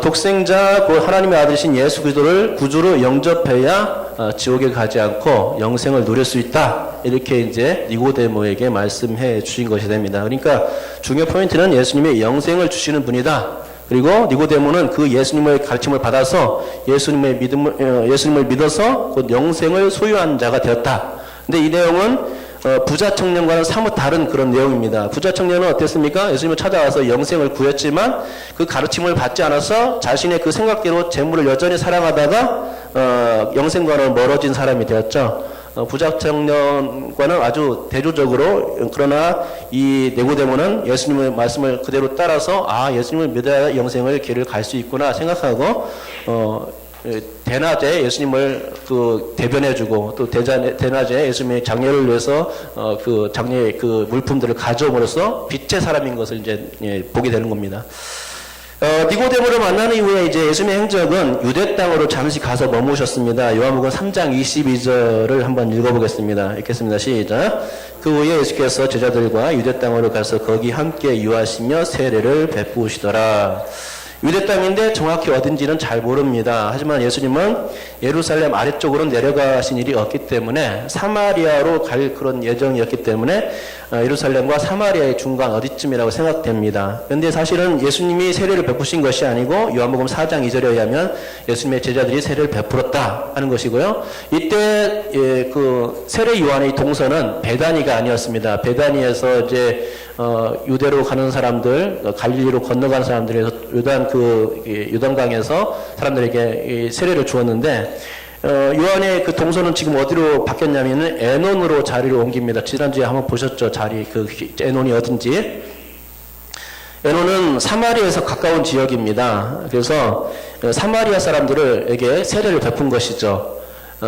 독생자 곧 하나님의 아들이신 예수 그리스도를 구주로 영접해야 지옥에 가지 않고 영생을 누릴 수 있다. 이렇게 이제 니고데모에게 말씀해 주신 것이 됩니다. 그러니까 중요 포인트는 예수님의 영생을 주시는 분이다. 그리고 니고데모는 그 예수님의 가르침을 받아서 예수님을 믿어서 곧 영생을 소유한 자가 되었다. 근데 이 내용은 부자 청년과는 사뭇 다른 그런 내용입니다. 부자 청년은 어땠습니까? 예수님을 찾아와서 영생을 구했지만 그 가르침을 받지 않아서 자신의 그 생각대로 재물을 여전히 사랑하다가 영생과는 멀어진 사람이 되었죠. 부자 청년과는 아주 대조적으로, 그러나 이 니고데모는 예수님의 말씀을 그대로 따라서 예수님을 믿어야 영생을 길을 갈 수 있구나 생각하고 대낮에 예수님을 대변해주고 또 대낮에 예수님의 장례를 위해서 그 장례 그 물품들을 가져옴으로써 빛의 사람인 것을 이제 보게 되는 겁니다. 니고데모를 만난 이후에 이제 예수님의 행적은 유대 땅으로 잠시 가서 머무셨습니다. 요한복음 3장 22절을 한번 읽어보겠습니다. 읽겠습니다. 시작. 그 후에 예수께서 제자들과 유대 땅으로 가서 거기 함께 유하시며 세례를 베푸시더라. 유대 땅인데 정확히 어딘지는 잘 모릅니다. 하지만 예수님은 예루살렘 아래쪽으로 내려가신 일이 없기 때문에 사마리아로 갈 그런 예정이었기 때문에 예루살렘과 사마리아의 중간 어디쯤이라고 생각됩니다. 그런데 사실은 예수님이 세례를 베푸신 것이 아니고 요한복음 4장 2절에 의하면 예수님의 제자들이 세례를 베풀었다 하는 것이고요. 이때 그 세례 요한의 동선은 베다니가 아니었습니다. 베다니에서 이제 유대로 가는 사람들, 갈릴리로 건너가는 사람들에서 요단강에서 사람들에게 세례를 주었는데 요한의 그 동선은 지금 어디로 바뀌었냐면은 에논으로 자리를 옮깁니다. 지난주에 한번 보셨죠? 에논이 어딘지. 에논은 사마리아에서 가까운 지역입니다. 그래서 사마리아 사람들에게 세례를 베푼 것이죠.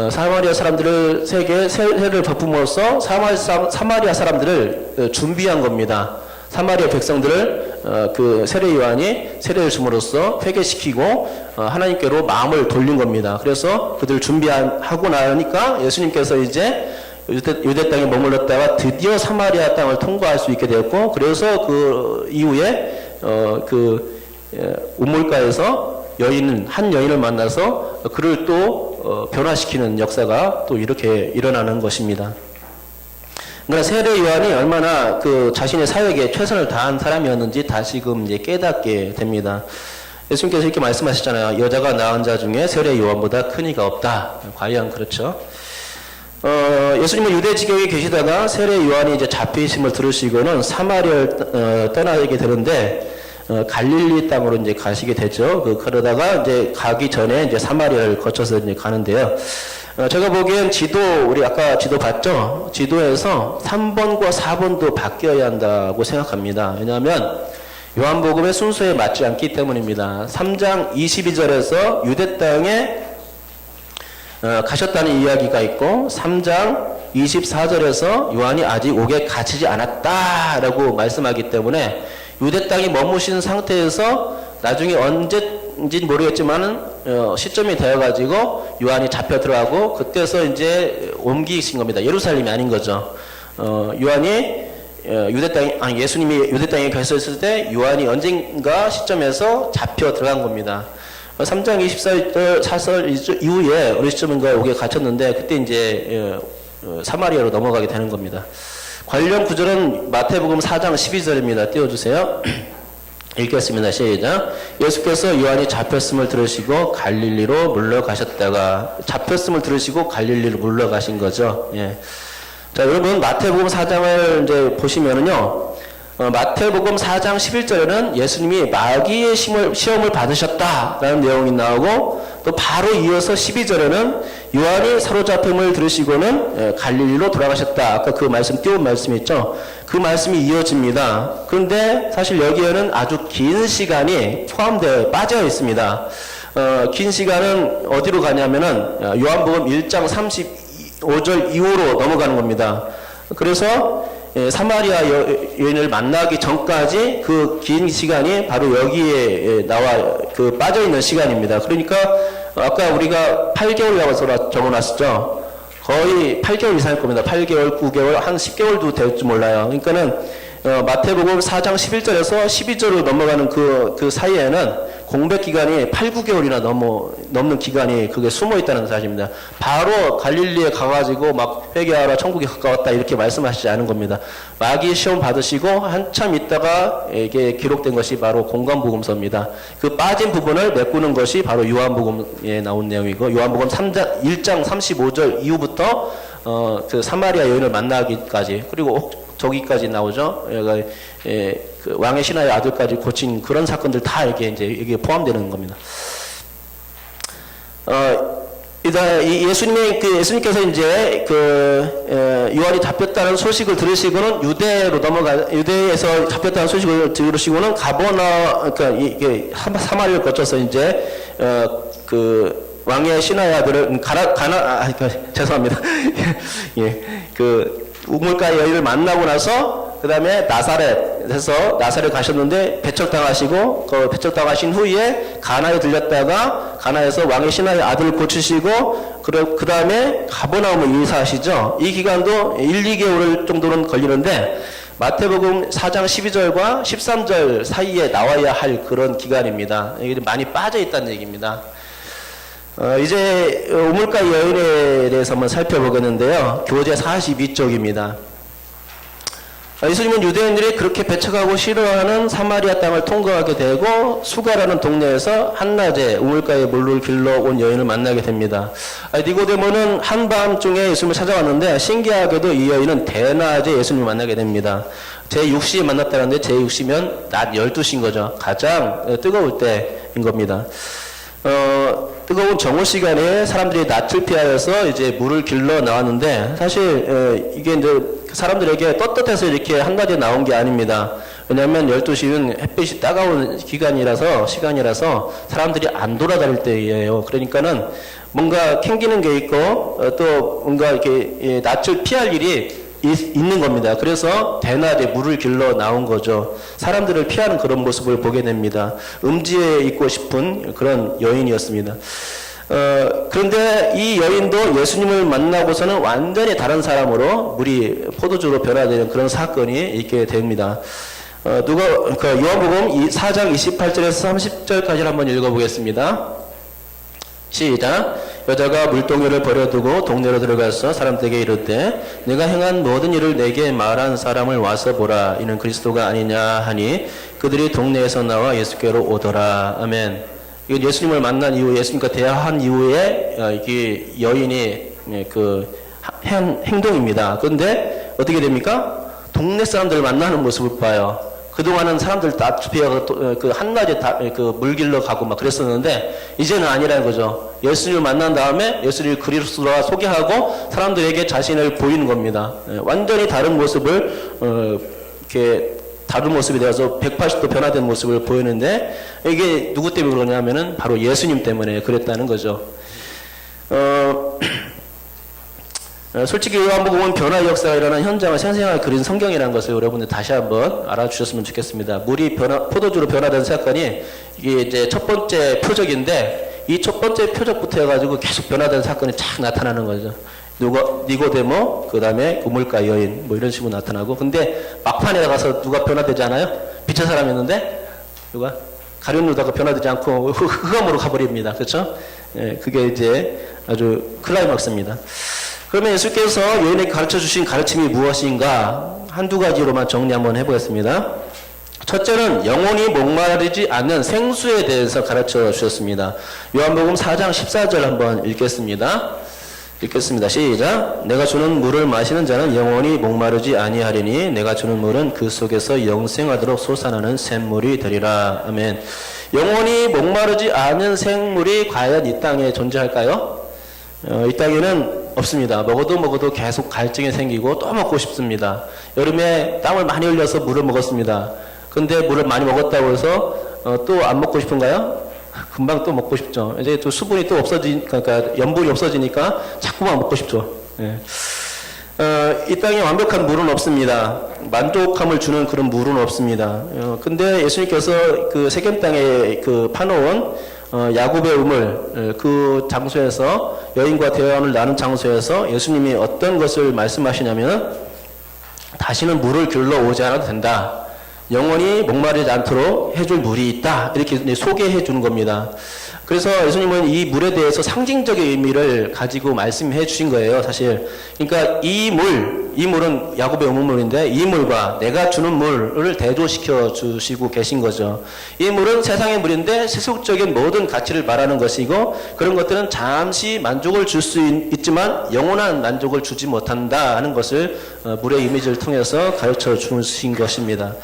사마리아 사람들에게 세례를 베품으로써 사마리아 사람들을 준비한 겁니다. 사마리아 백성들을 그 세례 요한이 세례를 줌으로써 회개시키고 하나님께로 마음을 돌린 겁니다. 그래서 그들 준비하고 나니까 예수님께서 이제 유대 땅에 머물렀다가 드디어 사마리아 땅을 통과할 수 있게 되었고, 그래서 그 이후에 우물가에서 한 여인을 만나서 그를 또 변화시키는 역사가 또 이렇게 일어나는 것입니다. 그러나 세례 요한이 얼마나 그 자신의 사역에 최선을 다한 사람이었는지 다시금 이제 깨닫게 됩니다. 예수님께서 이렇게 말씀하셨잖아요. 여자가 낳은 자 중에 세례 요한보다 큰 이가 없다. 과연 그렇죠? 예수님은 유대 지경에 계시다가 세례 요한이 이제 잡히심을 들으시고는 사마리아를 떠나게 되는데 갈릴리 땅으로 이제 가시게 되죠. 그러다가 이제 가기 전에 이제 사마리아를 거쳐서 이제 가는데요. 제가 보기엔 우리 아까 지도 봤죠? 지도에서 3번과 4번도 바뀌어야 한다고 생각합니다. 왜냐하면 요한복음의 순서에 맞지 않기 때문입니다. 3장 22절에서 유대 땅에 가셨다는 이야기가 있고 3장 24절에서 요한이 아직 옥에 갇히지 않았다라고 말씀하기 때문에 유대 땅에 머무신 상태에서 나중에 언제인지는 모르겠지만은 시점이 되어가지고 요한이 잡혀 들어가고 그때서 이제 옮기신 겁니다. 예루살렘이 아닌 거죠. 요한이 예수님이 유대 땅에 계셨을 때 요한이 언젠가 시점에서 잡혀 들어간 겁니다. 3장 24절 이후에 어느 시점인가 옥에 갇혔는데 그때 이제 사마리아로 넘어가게 되는 겁니다. 관련 구절은 마태복음 4장 12절입니다. 띄워주세요. 읽겠습니다. 시작. 예수께서 요한이 잡혔음을 들으시고 갈릴리로 물러가셨다가 잡혔음을 들으시고 갈릴리로 물러가신 거죠. 예. 자, 여러분 마태복음 4장을 이제 보시면은요. 마태복음 4장 11절에는 예수님이 마귀의 시험을 받으셨다라는 내용이 나오고 또 바로 이어서 12절에는 요한이 사로잡힘을 들으시고는 갈릴리로 돌아가셨다. 아까 그 말씀 띄운 말씀이 있죠. 그 말씀이 이어집니다. 그런데 사실 여기에는 아주 긴 시간이 빠져 있습니다. 긴 시간은 어디로 가냐면은 요한복음 1장 35절 이후로 넘어가는 겁니다. 그래서 사마리아 여인을 만나기 전까지 그 긴 시간이 바로 여기에 빠져 있는 시간입니다. 그러니까 아까 우리가 8개월이라고 적어놨었죠. 거의 8개월 이상일 겁니다. 8개월, 9개월, 한 10개월도 될 줄 몰라요. 그러니까는 마태복음 4장 11절에서 12절로 넘어가는 그 사이에는 공백 기간이 8, 9개월이나 넘는 기간이 그게 숨어 있다는 사실입니다. 바로 갈릴리에 가가지고 막 회개하라 천국이 가까웠다 이렇게 말씀하시지 않은 겁니다. 마귀 시험 받으시고 한참 있다가 이게 기록된 것이 바로 공관복음서입니다. 그 빠진 부분을 메꾸는 것이 바로 요한복음에 나온 내용이고 요한복음 1장 35절 이후부터 그 사마리아 여인을 만나기까지 그리고 저기까지 나오죠. 그 왕의 신하의 아들까지 고친 그런 사건들 다 이게 포함되는 겁니다. 예수님께서 이제 요한이 잡혔다는 소식을 들으시고는 유대에서 잡혔다는 소식을 들으시고는 그러니까 이게 사마리아를 거쳐서 이제 왕의 신하의 아들을 죄송합니다. 예, 우물가의 여인을 만나고 나서 그 다음에 나사렛 가셨는데 배척당하시고 배척당하신 후에 가나에 들렸다가 가나에서 왕의 신하의 아들을 고치시고 그 다음에 가버나움을 이사하시죠. 이 기간도 1, 2개월 정도는 걸리는데 마태복음 4장 12절과 13절 사이에 나와야 할 그런 기간입니다. 이게 많이 빠져 있다는 얘기입니다. 이제 우물가 여인에 대해서 한번 살펴보겠는데요. 교재 42쪽입니다. 예수님은 유대인들이 그렇게 배척하고 싫어하는 사마리아 땅을 통과하게 되고 수가라는 동네에서 한낮에 우물가에 물을 길러 온 여인을 만나게 됩니다. 니고데모는 한밤중에 예수님을 찾아왔는데 신기하게도 이 여인은 대낮에 예수님을 만나게 됩니다. 제6시에 만났다는데 제6시면 낮 12시인 거죠. 가장 뜨거울 때인 겁니다. 뜨거운 정오 시간에 사람들이 낯을 피하여서 이제 물을 길러 나왔는데 사실 이게 이제 사람들에게 떳떳해서 이렇게 한낮에 나온 게 아닙니다. 왜냐하면 12시는 햇빛이 따가운 시간이라서 사람들이 안 돌아다닐 때예요. 그러니까는 뭔가 캥기는 게 있고 또 뭔가 이렇게 낯을 피할 일이 있는 겁니다. 그래서 대낮에 물을 길러 나온 거죠. 사람들을 피하는 그런 모습을 보게 됩니다. 음지에 있고 싶은 그런 여인이었습니다. 그런데 이 여인도 예수님을 만나고서는 완전히 다른 사람으로 물이 포도주로 변화되는 그런 사건이 있게 됩니다. 요한복음 4장 28절에서 30절까지 한번 읽어보겠습니다. 시작. 여자가 물동이를 버려두고 동네로 들어가서 사람들에게 이르되 내가 행한 모든 일을 내게 말한 사람을 와서 보라. 이는 그리스도가 아니냐 하니 그들이 동네에서 나와 예수께로 오더라. 아멘. 이건 예수님을 만난 이후 예수님과 대화한 이후에 이 여인이 행동입니다. 그런데 어떻게 됩니까? 동네 사람들 만나는 모습을 봐요. 그동안은 사람들 다 그 한낮에 다 그 물길러 가고 막 그랬었는데 이제는 아니라는 거죠. 예수님을 만난 다음에 예수님을 그리스도라 소개하고 사람들에게 자신을 보이는 겁니다. 완전히 다른 모습을 이렇게 다른 모습에 대해서 180도 변화된 모습을 보이는데 이게 누구 때문에 그러냐면은 바로 예수님 때문에 그랬다는 거죠. 솔직히 요한복음은 변화의 역사가 일어난 현장을 생생하게 그린 성경이라는 것을 여러분들 다시 한번 알아주셨으면 좋겠습니다. 물이 포도주로 변화된 사건이 이게 이제 첫 번째 표적인데 이 첫 번째 표적부터 해가지고 계속 변화된 사건이 쫙 나타나는 거죠. 니고데모, 그 다음에 우물가 여인, 뭐 이런 식으로 나타나고. 근데 막판에 가서 누가 변화되지 않아요? 빛의 사람이었는데, 누가? 가룟유다가 변화되지 않고 흑암으로 가버립니다. 그렇죠? 예, 그게 이제 아주 클라이막스입니다. 그러면 예수께서 여인에게 가르쳐 주신 가르침이 무엇인가? 한두 가지로만 정리 한번 해보겠습니다. 첫째는 영혼이 목마르지 않는 생수에 대해서 가르쳐 주셨습니다. 요한복음 4장 14절 한번 읽겠습니다. 시작. 내가 주는 물을 마시는 자는 영원히 목마르지 아니하리니 내가 주는 물은 그 속에서 영생하도록 솟아나는 샘물이 되리라. 아멘. 영원히 목마르지 않은 생물이 과연 이 땅에 존재할까요? 이 땅에는 없습니다. 먹어도 계속 갈증이 생기고 또 먹고 싶습니다. 여름에 땀을 많이 흘려서 물을 먹었습니다. 근데 물을 많이 먹었다고 해서 또 안 먹고 싶은가요? 금방 또 먹고 싶죠. 이제 또 수분이 또 그러니까 염분이 없어지니까 자꾸만 먹고 싶죠. 예. 이 땅에 완벽한 물은 없습니다. 만족함을 주는 그런 물은 없습니다. 근데 예수님께서 그 세겜 땅에 그 파놓은 야곱의 우물 그 장소에서 여인과 대화를 나눈 장소에서 예수님이 어떤 것을 말씀하시냐면 다시는 물을 길러 오지 않아도 된다. 영원히 목마르지 않도록 해줄 물이 있다. 이렇게 소개해 주는 겁니다. 그래서 예수님은 이 물에 대해서 상징적인 의미를 가지고 말씀해 주신 거예요, 사실. 그러니까 이 물은 야곱의 우물인데 이 물과 내가 주는 물을 대조시켜 주시고 계신 거죠. 이 물은 세상의 물인데 세속적인 모든 가치를 말하는 것이고 그런 것들은 잠시 만족을 줄 수 있지만 영원한 만족을 주지 못한다 하는 것을 물의 이미지를 통해서 가르쳐 주신 것입니다.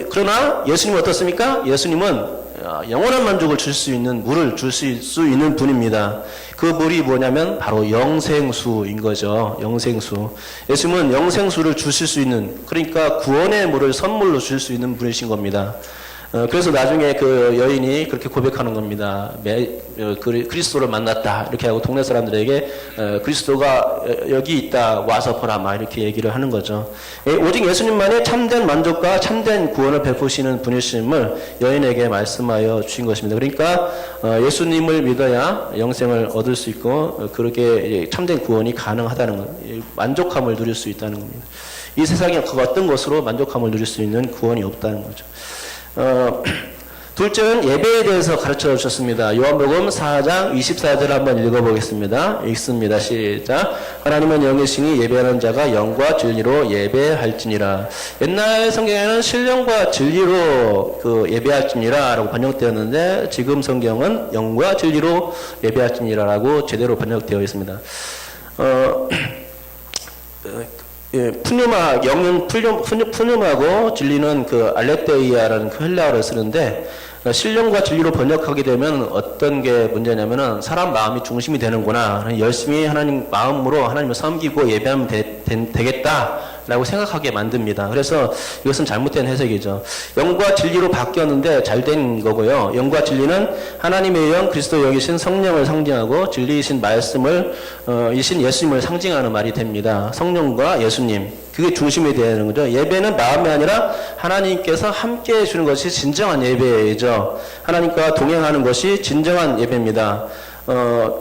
그러나 예수님은 어떻습니까? 예수님은 영원한 만족을 줄 수 있는 물을 줄 수 있는 분입니다. 그 물이 뭐냐면 바로 영생수인 거죠. 영생수. 예수님은 영생수를 주실 수 있는, 그러니까 구원의 물을 선물로 줄 수 있는 분이신 겁니다. 그래서 나중에 그 여인이 그렇게 고백하는 겁니다. 그리스도를 만났다 이렇게 하고 동네 사람들에게 그리스도가 여기 있다 와서 보라 막 이렇게 얘기를 하는 거죠. 오직 예수님만이 참된 만족과 참된 구원을 베푸시는 분이심을 여인에게 말씀하여 주신 것입니다. 그러니까 예수님을 믿어야 영생을 얻을 수 있고 그렇게 참된 구원이 가능하다는 것, 만족함을 누릴 수 있다는 겁니다. 이 세상에 그 어떤 것으로 만족함을 누릴 수 있는 구원이 없다는 거죠. 둘째는 예배에 대해서 가르쳐 주셨습니다. 요한복음 4장 24절 한번 읽어보겠습니다. 읽습니다. 시작. 하나님은 영이시니 예배하는 자가 영과 진리로 예배할지니라. 옛날 성경에는 신령과 진리로 그 예배할지니라 라고 번역되었는데 지금 성경은 영과 진리로 예배할지니라 라고 제대로 번역되어 있습니다. 영은 푸뉴마고 진리는 그 알레테이아라는 그 헬라어를 쓰는데 신령과 진리로 번역하게 되면 어떤 게 문제냐면은 사람 마음이 중심이 되는구나. 열심히 하나님 마음으로 하나님을 섬기고 예배하면 되겠다라고 생각하게 만듭니다. 그래서 이것은 잘못된 해석이죠. 영과 진리로 바뀌었는데 잘된 거고요. 영과 진리는 하나님의 영, 그리스도 영이신 성령을 상징하고 진리이신 말씀을 이신 예수님을 상징하는 말이 됩니다. 성령과 예수님. 그게 중심이 되는 거죠. 예배는 마음이 아니라 하나님께서 함께 해주는 것이 진정한 예배이죠. 하나님과 동행하는 것이 진정한 예배입니다.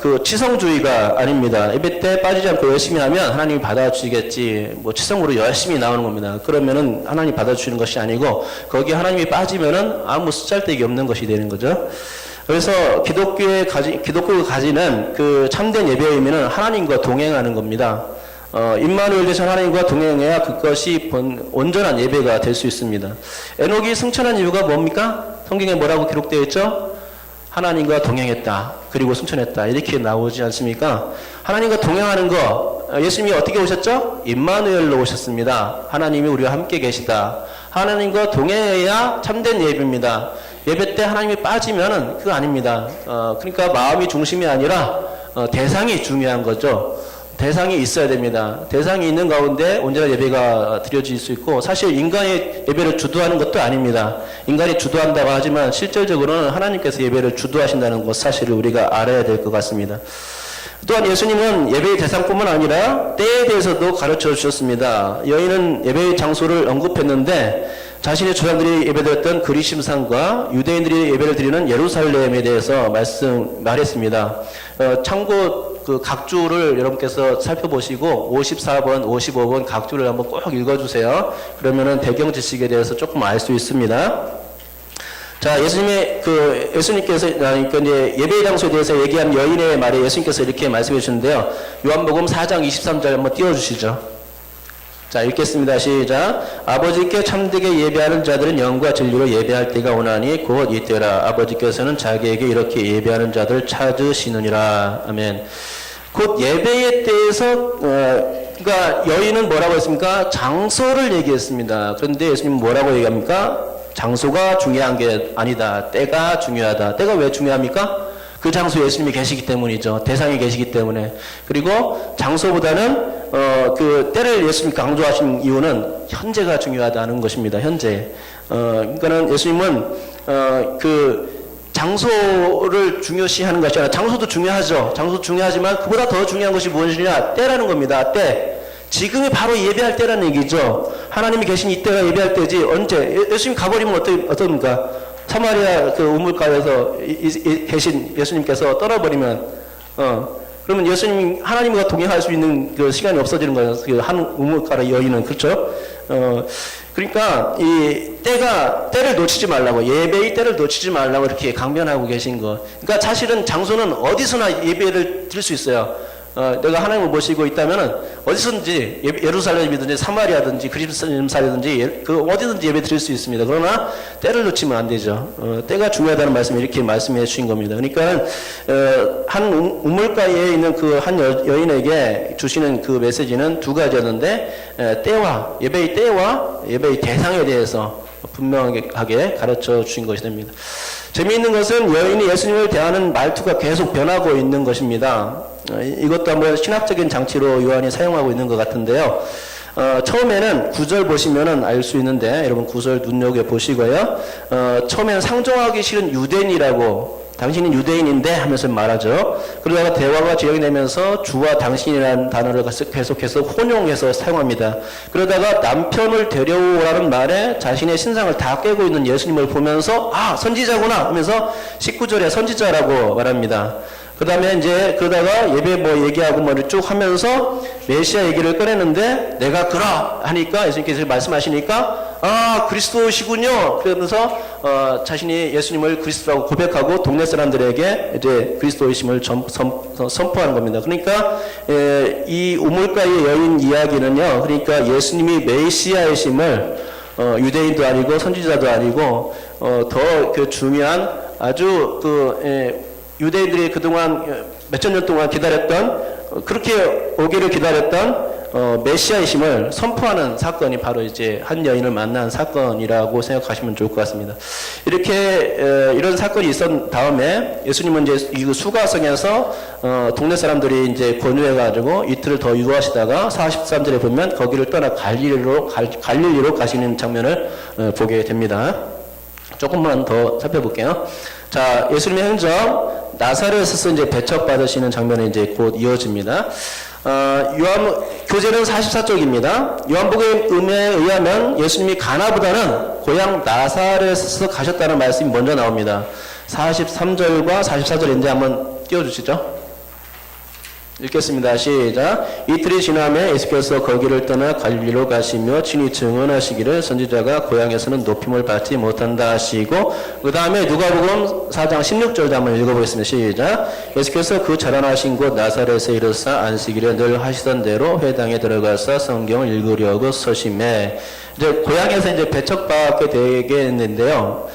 그 치성주의가 아닙니다. 예배 때 빠지지 않고 열심히 하면 하나님이 받아주시겠지. 뭐 치성으로 열심히 나오는 겁니다. 그러면은 하나님 받아주시는 것이 아니고 거기에 하나님이 빠지면은 아무 쓰잘데기 없는 것이 되는 거죠. 그래서 기독교가 가지는 그 참된 예배의 의미는 하나님과 동행하는 겁니다. 임마누엘 되신 하나님과 동행해야 그것이 온전한 예배가 될 수 있습니다. 에녹이 승천한 이유가 뭡니까? 성경에 뭐라고 기록되어 있죠? 하나님과 동행했다. 그리고 승천했다. 이렇게 나오지 않습니까? 하나님과 동행하는 거, 예수님이 어떻게 오셨죠? 임마누엘로 오셨습니다. 하나님이 우리와 함께 계시다. 하나님과 동행해야 참된 예배입니다. 예배 때 하나님이 빠지면은 그거 아닙니다. 그러니까 마음이 중심이 아니라 대상이 중요한 거죠. 대상이 있어야 됩니다. 대상이 있는 가운데 언제나 예배가 드려질 수 있고, 사실 인간이 예배를 주도하는 것도 아닙니다. 인간이 주도한다고 하지만 실질적으로는 하나님께서 예배를 주도하신다는 것 사실을 우리가 알아야 될 것 같습니다. 또한 예수님은 예배의 대상뿐만 아니라 때에 대해서도 가르쳐 주셨습니다. 여인은 예배의 장소를 언급했는데 자신의 조상들이 예배드렸던 그리심산과 유대인들이 예배를 드리는 예루살렘에 대해서 말했습니다. 참고 그 각주를 여러분께서 살펴보시고 54번, 55번 각주를 한번 꼭 읽어주세요. 그러면은 배경 지식에 대해서 조금 알 수 있습니다. 자, 예수님께서 이제 예배의 장소에 대해서 얘기한 여인의 말에 예수님께서 이렇게 말씀해 주시는데요. 요한복음 4장 23절 한번 띄워주시죠. 자, 읽겠습니다. 시작. 아버지께 참되게 예배하는 자들은 영과 진리로 예배할 때가 오나니 곧 이때라. 아버지께서는 자기에게 이렇게 예배하는 자들을 찾으시느니라. 아멘. 곧 예배에 대해서 그러니까 여인은 뭐라고 했습니까? 장소를 얘기했습니다. 그런데 예수님은 뭐라고 얘기합니까? 장소가 중요한 게 아니다. 때가 중요하다. 때가 왜 중요합니까? 그 장소에 예수님이 계시기 때문이죠. 대상이 계시기 때문에. 그리고 장소보다는 그 때를 예수님이 강조하신 이유는 현재가 중요하다는 것입니다. 현재. 그러니까는 예수님은 그 장소를 중요시하는 것이 아니라, 장소도 중요하죠. 장소도 중요하지만 그보다 더 중요한 것이 무엇이냐? 때라는 겁니다. 때. 지금이 바로 예배할 때라는 얘기죠. 하나님이 계신 이때가 예배할 때지 언제? 예수님 가버리면 어떻습니까? 사마리아 그 우물가에서 계신 예수님께서 떠나버리면 그러면 예수님 하나님과 동행할 수 있는 그 시간이 없어지는 거예요. 그 한 우물가의 여인은. 그렇죠? 그러니까 이 때를 놓치지 말라고, 예배의 때를 놓치지 말라고 이렇게 강변하고 계신 거. 그러니까 사실은 장소는 어디서나 예배를 드릴 수 있어요. 내가 하나님을 모시고 있다면은 어디서든지 예루살렘이든지 사마리아든지 그리스도인사이든지 그 어디든지 예배 드릴 수 있습니다. 그러나 때를 놓치면 안 되죠. 때가 중요하다는 말씀을 이렇게 말씀해 주신 겁니다. 그러니까 한 우물가에 있는 그 한 여인에게 주시는 그 메시지는 두 가지였는데, 때와 예배의 때와 예배의 대상에 대해서 분명하게 가르쳐 주신 것이 됩니다. 재미있는 것은 여인이 예수님을 대하는 말투가 계속 변하고 있는 것입니다. 이것도 한번 신학적인 장치로 요한이 사용하고 있는 것 같은데요. 처음에는 9절 보시면은 알 수 있는데, 여러분 9절 눈여겨보시고요. 처음에는 상종하기 싫은 유대인이라고, 당신은 유대인인데 하면서 말하죠. 그러다가 대화가 진행되면서 주와 당신이라는 단어를 계속해서 혼용해서 사용합니다. 그러다가 남편을 데려오라는 말에 자신의 신상을 다 깨고 있는 예수님을 보면서 선지자구나 하면서 19절에 선지자라고 말합니다. 그 다음에 이제 그러다가 예배 뭐 얘기하고 뭐를 쭉 하면서 메시아 얘기를 꺼내는데, 내가 그라 하니까 예수님께서 말씀하시니까 그리스도시군요. 그러면서 자신이 예수님을 그리스도라고 고백하고 동네 사람들에게 이제 그리스도이심을 선포하는 겁니다. 그러니까 이 우물가의 여인 이야기는요, 그러니까 예수님이 메시아이심을 유대인도 아니고 선지자도 아니고 더 그 중요한 아주 유대인들이 그동안 몇천 년 동안 기다렸던, 그렇게 오기를 기다렸던 메시아이심을 선포하는 사건이 바로 이제 한 여인을 만난 사건이라고 생각하시면 좋을 것 같습니다. 이렇게 이런 사건이 있었 다음에 예수님은 이제 이 수가성에서 동네 사람들이 이제 권유해가지고 이틀을 더 유도하시다가 43절에 보면 거기를 떠나 갈릴리로 가시는 장면을 보게 됩니다. 조금만 더 살펴볼게요. 자, 예수님의 행적, 나사렛에서 이제 배척받으시는 장면이 이제 곧 이어집니다. 교재는 44쪽입니다. 요한복음에 의하면 예수님이 가나보다는 고향 나사렛에서 가셨다는 말씀이 먼저 나옵니다. 43절과 44절인데 한번 띄워주시죠. 읽겠습니다. 시작. 이틀이 지나며 예수께서 거기를 떠나 갈릴리로 가시며 친히 증언하시기를 선지자가 고향에서는 높임을 받지 못한다 하시고, 그 다음에 누가복음 4장 16절도 한번 읽어보겠습니다. 시작. 예수께서 그 자라나신 곳 나사렛에 이르사 안식일에 늘 하시던 대로 회당에 들어가서 성경을 읽으려고 서심해. 이제 고향에서 이제 배척받게 되겠는데요.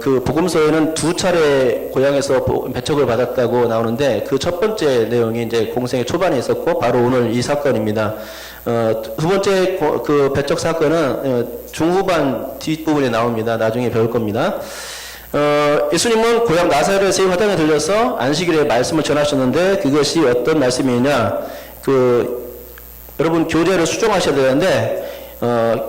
그 복음서에는 두 차례 고향에서 배척을 받았다고 나오는데 그 첫 번째 내용이 이제 공생의 초반에 있었고 바로 오늘 이 사건입니다. 두 번째 그 배척 사건은 중후반 뒷부분에 나옵니다. 나중에 배울 겁니다. 예수님은 고향 나사렛의 화단에 들려서 안식일에 말씀을 전하셨는데 그것이 어떤 말씀이냐? 여러분 교재를 수정하셔야 되는데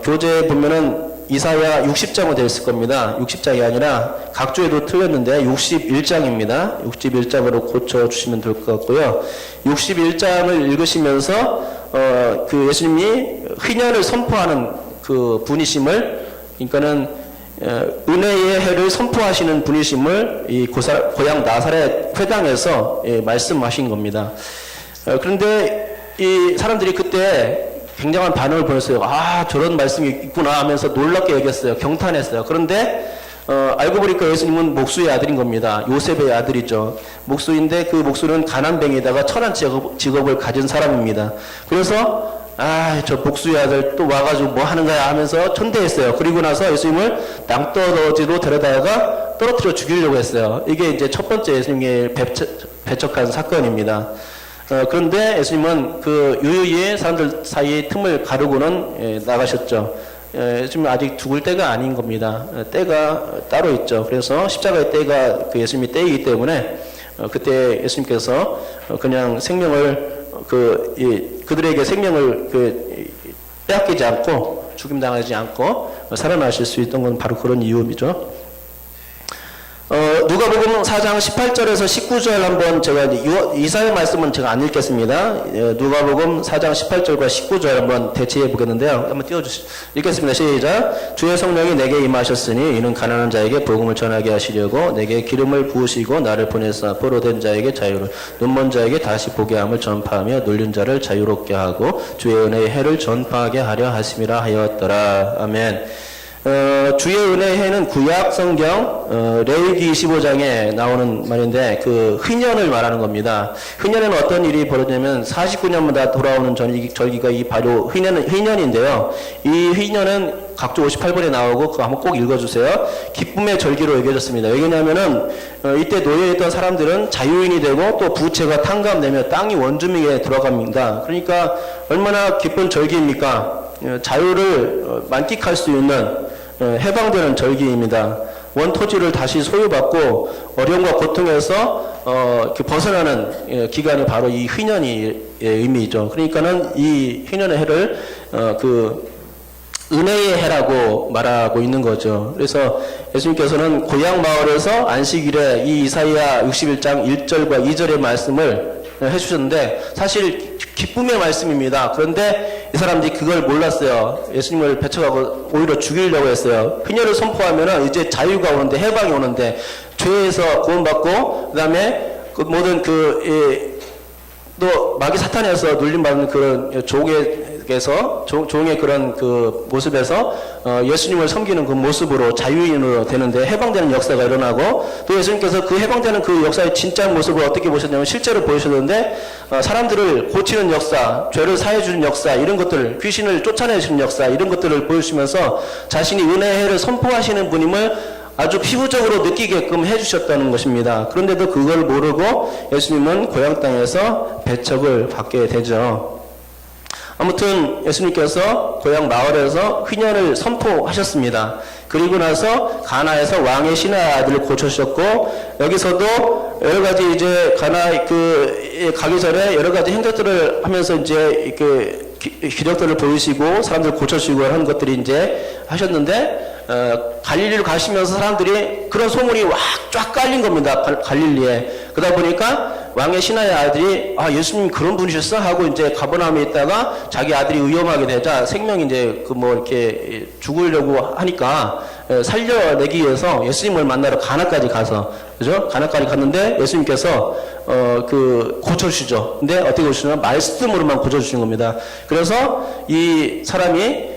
교재에 보면은 이사야 60장으로 되어 있을 겁니다. 60장이 아니라 각조에도 틀렸는데 61장입니다. 61장으로 고쳐주시면 될 것 같고요. 61장을 읽으시면서 그 예수님이 희년을 선포하는 그 분이심을, 그러니까는 은혜의 해를 선포하시는 분이심을 이 고향 나사렛 회당에서 말씀하신 겁니다. 그런데 이 사람들이 그때 굉장한 반응을 보였어요. 아, 저런 말씀이 있구나 하면서 놀랍게 여겼어요. 경탄했어요. 그런데 알고 보니까 예수님은 목수의 아들인 겁니다. 요셉의 아들이죠. 목수인데 그 목수는 가난뱅이다가 천한 직업을 가진 사람입니다. 그래서 저 목수의 아들 또 와가지고 뭐 하는 거야 하면서 천대했어요. 그리고 나서 예수님을 땅떨어지로 데려다가 떨어뜨려 죽이려고 했어요. 이게 이제 첫 번째 예수님의 배척한 사건입니다. 그런데 예수님은 그 유유히 사람들 사이에 틈을 가르고는 나가셨죠. 예수님은 아직 죽을 때가 아닌 겁니다. 때가 따로 있죠. 그래서 십자가의 때가 그 예수님의 때이기 때문에 그때 예수님께서 그냥 생명을 그들에게 생명을 빼앗기지 않고 죽임당하지 않고 살아나실 수 있던 건 바로 그런 이유이죠. 누가복음 4장 18절에서 19절 한번 제가 이사야 말씀은 제가 안 읽겠습니다. 누가복음 4장 18절과 19절 한번 대체해 보겠는데요. 한번 읽겠습니다. 시작. 주의 성령이 내게 임하셨으니 이는 가난한 자에게 복음을 전하게 하시려고 내게 기름을 부으시고 나를 보내사 포로된 자에게 자유를, 눈먼 자에게 다시 보게 함을 전파하며 눌린 자를 자유롭게 하고 주의 은혜의 해를 전파하게 하려 하심이라 하였더라. 아멘. 주의 은혜의 해는 구약 성경 레위기 25장에 나오는 말인데 그 희년을 말하는 겁니다. 희년에는 어떤 일이 벌어지냐면 49년마다 돌아오는 절기가 이 바로 희년인데요. 이 희년은 각조 58번에 나오고 그거 한번 꼭 읽어주세요. 기쁨의 절기로 여겨졌습니다. 왜냐하면은 이때 노예했던 사람들은 자유인이 되고 또 부채가 탕감되며 땅이 원주민에 들어갑니다. 그러니까 얼마나 기쁜 절기입니까? 자유를 만끽할 수 있는 해방되는 절기입니다. 원토지를 다시 소유받고 어려움과 고통에서 벗어나는 기간이 바로 이 희년의 의미죠. 그러니까는 이 희년의 해를 은혜의 해라고 말하고 있는 거죠. 그래서 예수님께서는 고향 마을에서 안식일에 이 이사야 61장 1절과 2절의 말씀을 해주셨는데 사실 기쁨의 말씀입니다. 그런데 이 사람들이 그걸 몰랐어요. 예수님을 배척하고 오히려 죽이려고 했어요. 희년을 선포하면 이제 자유가 오는데, 해방이 오는데, 죄에서 구원받고 그 다음에 그 모든 또 마귀 사탄에서 눌림받는 그런 종의 그런 그 모습에서 예수님을 섬기는 그 모습으로 자유인으로 되는데 해방되는 역사가 일어나고, 또 예수님께서 그 해방되는 그 역사의 진짜 모습을 어떻게 보셨냐면 실제로 보여주셨는데 사람들을 고치는 역사, 죄를 사해주는 역사, 이런 것들, 귀신을 쫓아내시는 역사, 이런 것들을 보여주시면서 자신이 은혜의 해를 선포하시는 분임을 아주 피부적으로 느끼게끔 해주셨다는 것입니다. 그런데도 그걸 모르고 예수님은 고향 땅에서 배척을 받게 되죠. 아무튼 예수님께서 고향 마을에서 희년을 선포하셨습니다. 그리고 나서 가나에서 왕의 신하의 아들을 고쳐주셨고, 여기서도 여러 가지 이제 가나 가기 전에 여러 가지 행적들을 하면서 이제 기적들을 보이시고 사람들을 고쳐주시고 하는 것들이 이제 하셨는데, 갈릴리로 가시면서 사람들이 그런 소문이 쫙 깔린 겁니다. 갈릴리에. 그러다 보니까 왕의 신하의 아들이 예수님 그런 분이셨어? 하고 이제 가버나움에 있다가 자기 아들이 위험하게 되자 생명이 이제 이렇게 죽으려고 하니까 살려내기 위해서 예수님을 만나러 가나까지 가서, 그죠? 가나까지 갔는데 예수님께서 고쳐주시죠. 근데 어떻게 고쳐주시냐면 말씀으로만 고쳐주시는 겁니다. 그래서 이 사람이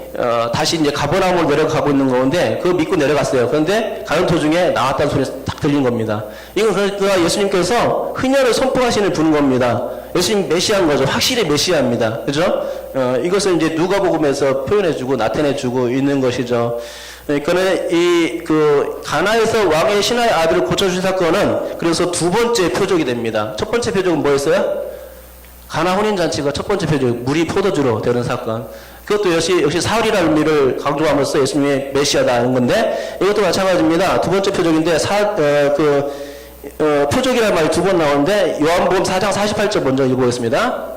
다시 이제 가버나움으로 내려가고 있는 가운데 그거 믿고 내려갔어요. 그런데 가는 도중에 나왔다는 소리가 딱 들린 겁니다. 이건 그러니까 예수님께서 희년을 선포하시는 분인 겁니다. 예수님 메시아인 거죠. 확실히 메시아입니다. 그죠? 이것을 이제 누가복음에서 표현해주고 나타내주고 있는 것이죠. 그는 이 그 가나에서 왕의 신하의 아들을 고쳐준 사건은 그래서 두 번째 표적이 됩니다. 첫 번째 표적은 뭐였어요? 가나 혼인잔치가 첫 번째 표적, 물이 포도주로 되는 사건. 그것도 역시 사울이라는 의미를 강조함으로써 예수님의 메시아다는 건데, 이것도 마찬가지입니다. 두 번째 표적인데, 표적이라는 말이 두 번 나오는데, 요한복음 4장 48절 먼저 읽어보겠습니다.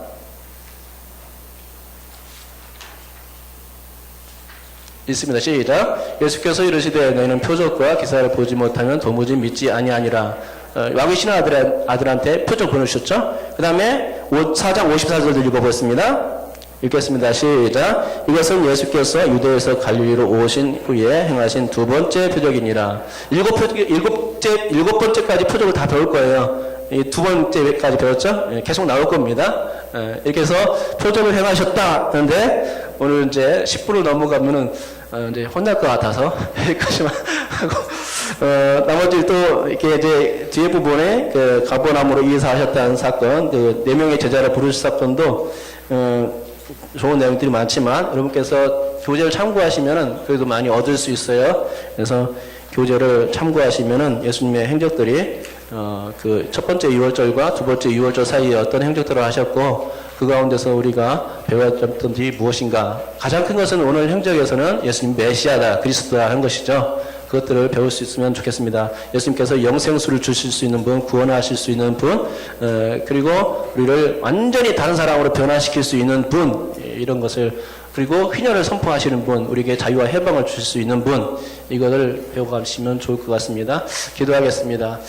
있습니다. 시작. 예수께서 이르시되 너희는 표적과 기사를 보지 못하면 도무지 믿지 아니하니라. 왕의 신하 아들한테 표적 보내주셨죠. 그 다음에 4장 54절도 읽어보겠습니다. 읽겠습니다. 시작. 이것은 예수께서 유대에서 갈릴리로 오신 후에 행하신 두 번째 표적이니라. 일곱 번째까지 표적을 다 배울 거예요. 이 두 번째까지 배웠죠? 계속 나올 겁니다. 이렇게 해서 표적을 행하셨다 하는데, 오늘 이제 10분을 넘어가면은, 이제 혼날 것 같아서, 여기까지만 하고, 나머지 또, 이렇게 이제 뒤에 부분에 그 가버나움으로 이사하셨다는 사건, 그 4명의 제자를 부르실 사건도, 좋은 내용들이 많지만, 여러분께서 교재를 참고하시면은 그래도 많이 얻을 수 있어요. 그래서 교재를 참고하시면은 예수님의 행적들이 그 첫 번째 유월절과 두 번째 유월절 사이에 어떤 행적들을 하셨고, 그 가운데서 우리가 배워야 될 점들이 무엇인가. 가장 큰 것은 오늘 행적에서는 예수님 메시아다, 그리스도다 하는 것이죠. 그것들을 배울 수 있으면 좋겠습니다. 예수님께서 영생수를 주실 수 있는 분, 구원하실 수 있는 분, 그리고 우리를 완전히 다른 사람으로 변화시킬 수 있는 분, 이런 것을, 그리고 휘년을 선포하시는 분, 우리에게 자유와 해방을 주실 수 있는 분, 이것을 배워가시면 좋을 것 같습니다. 기도하겠습니다.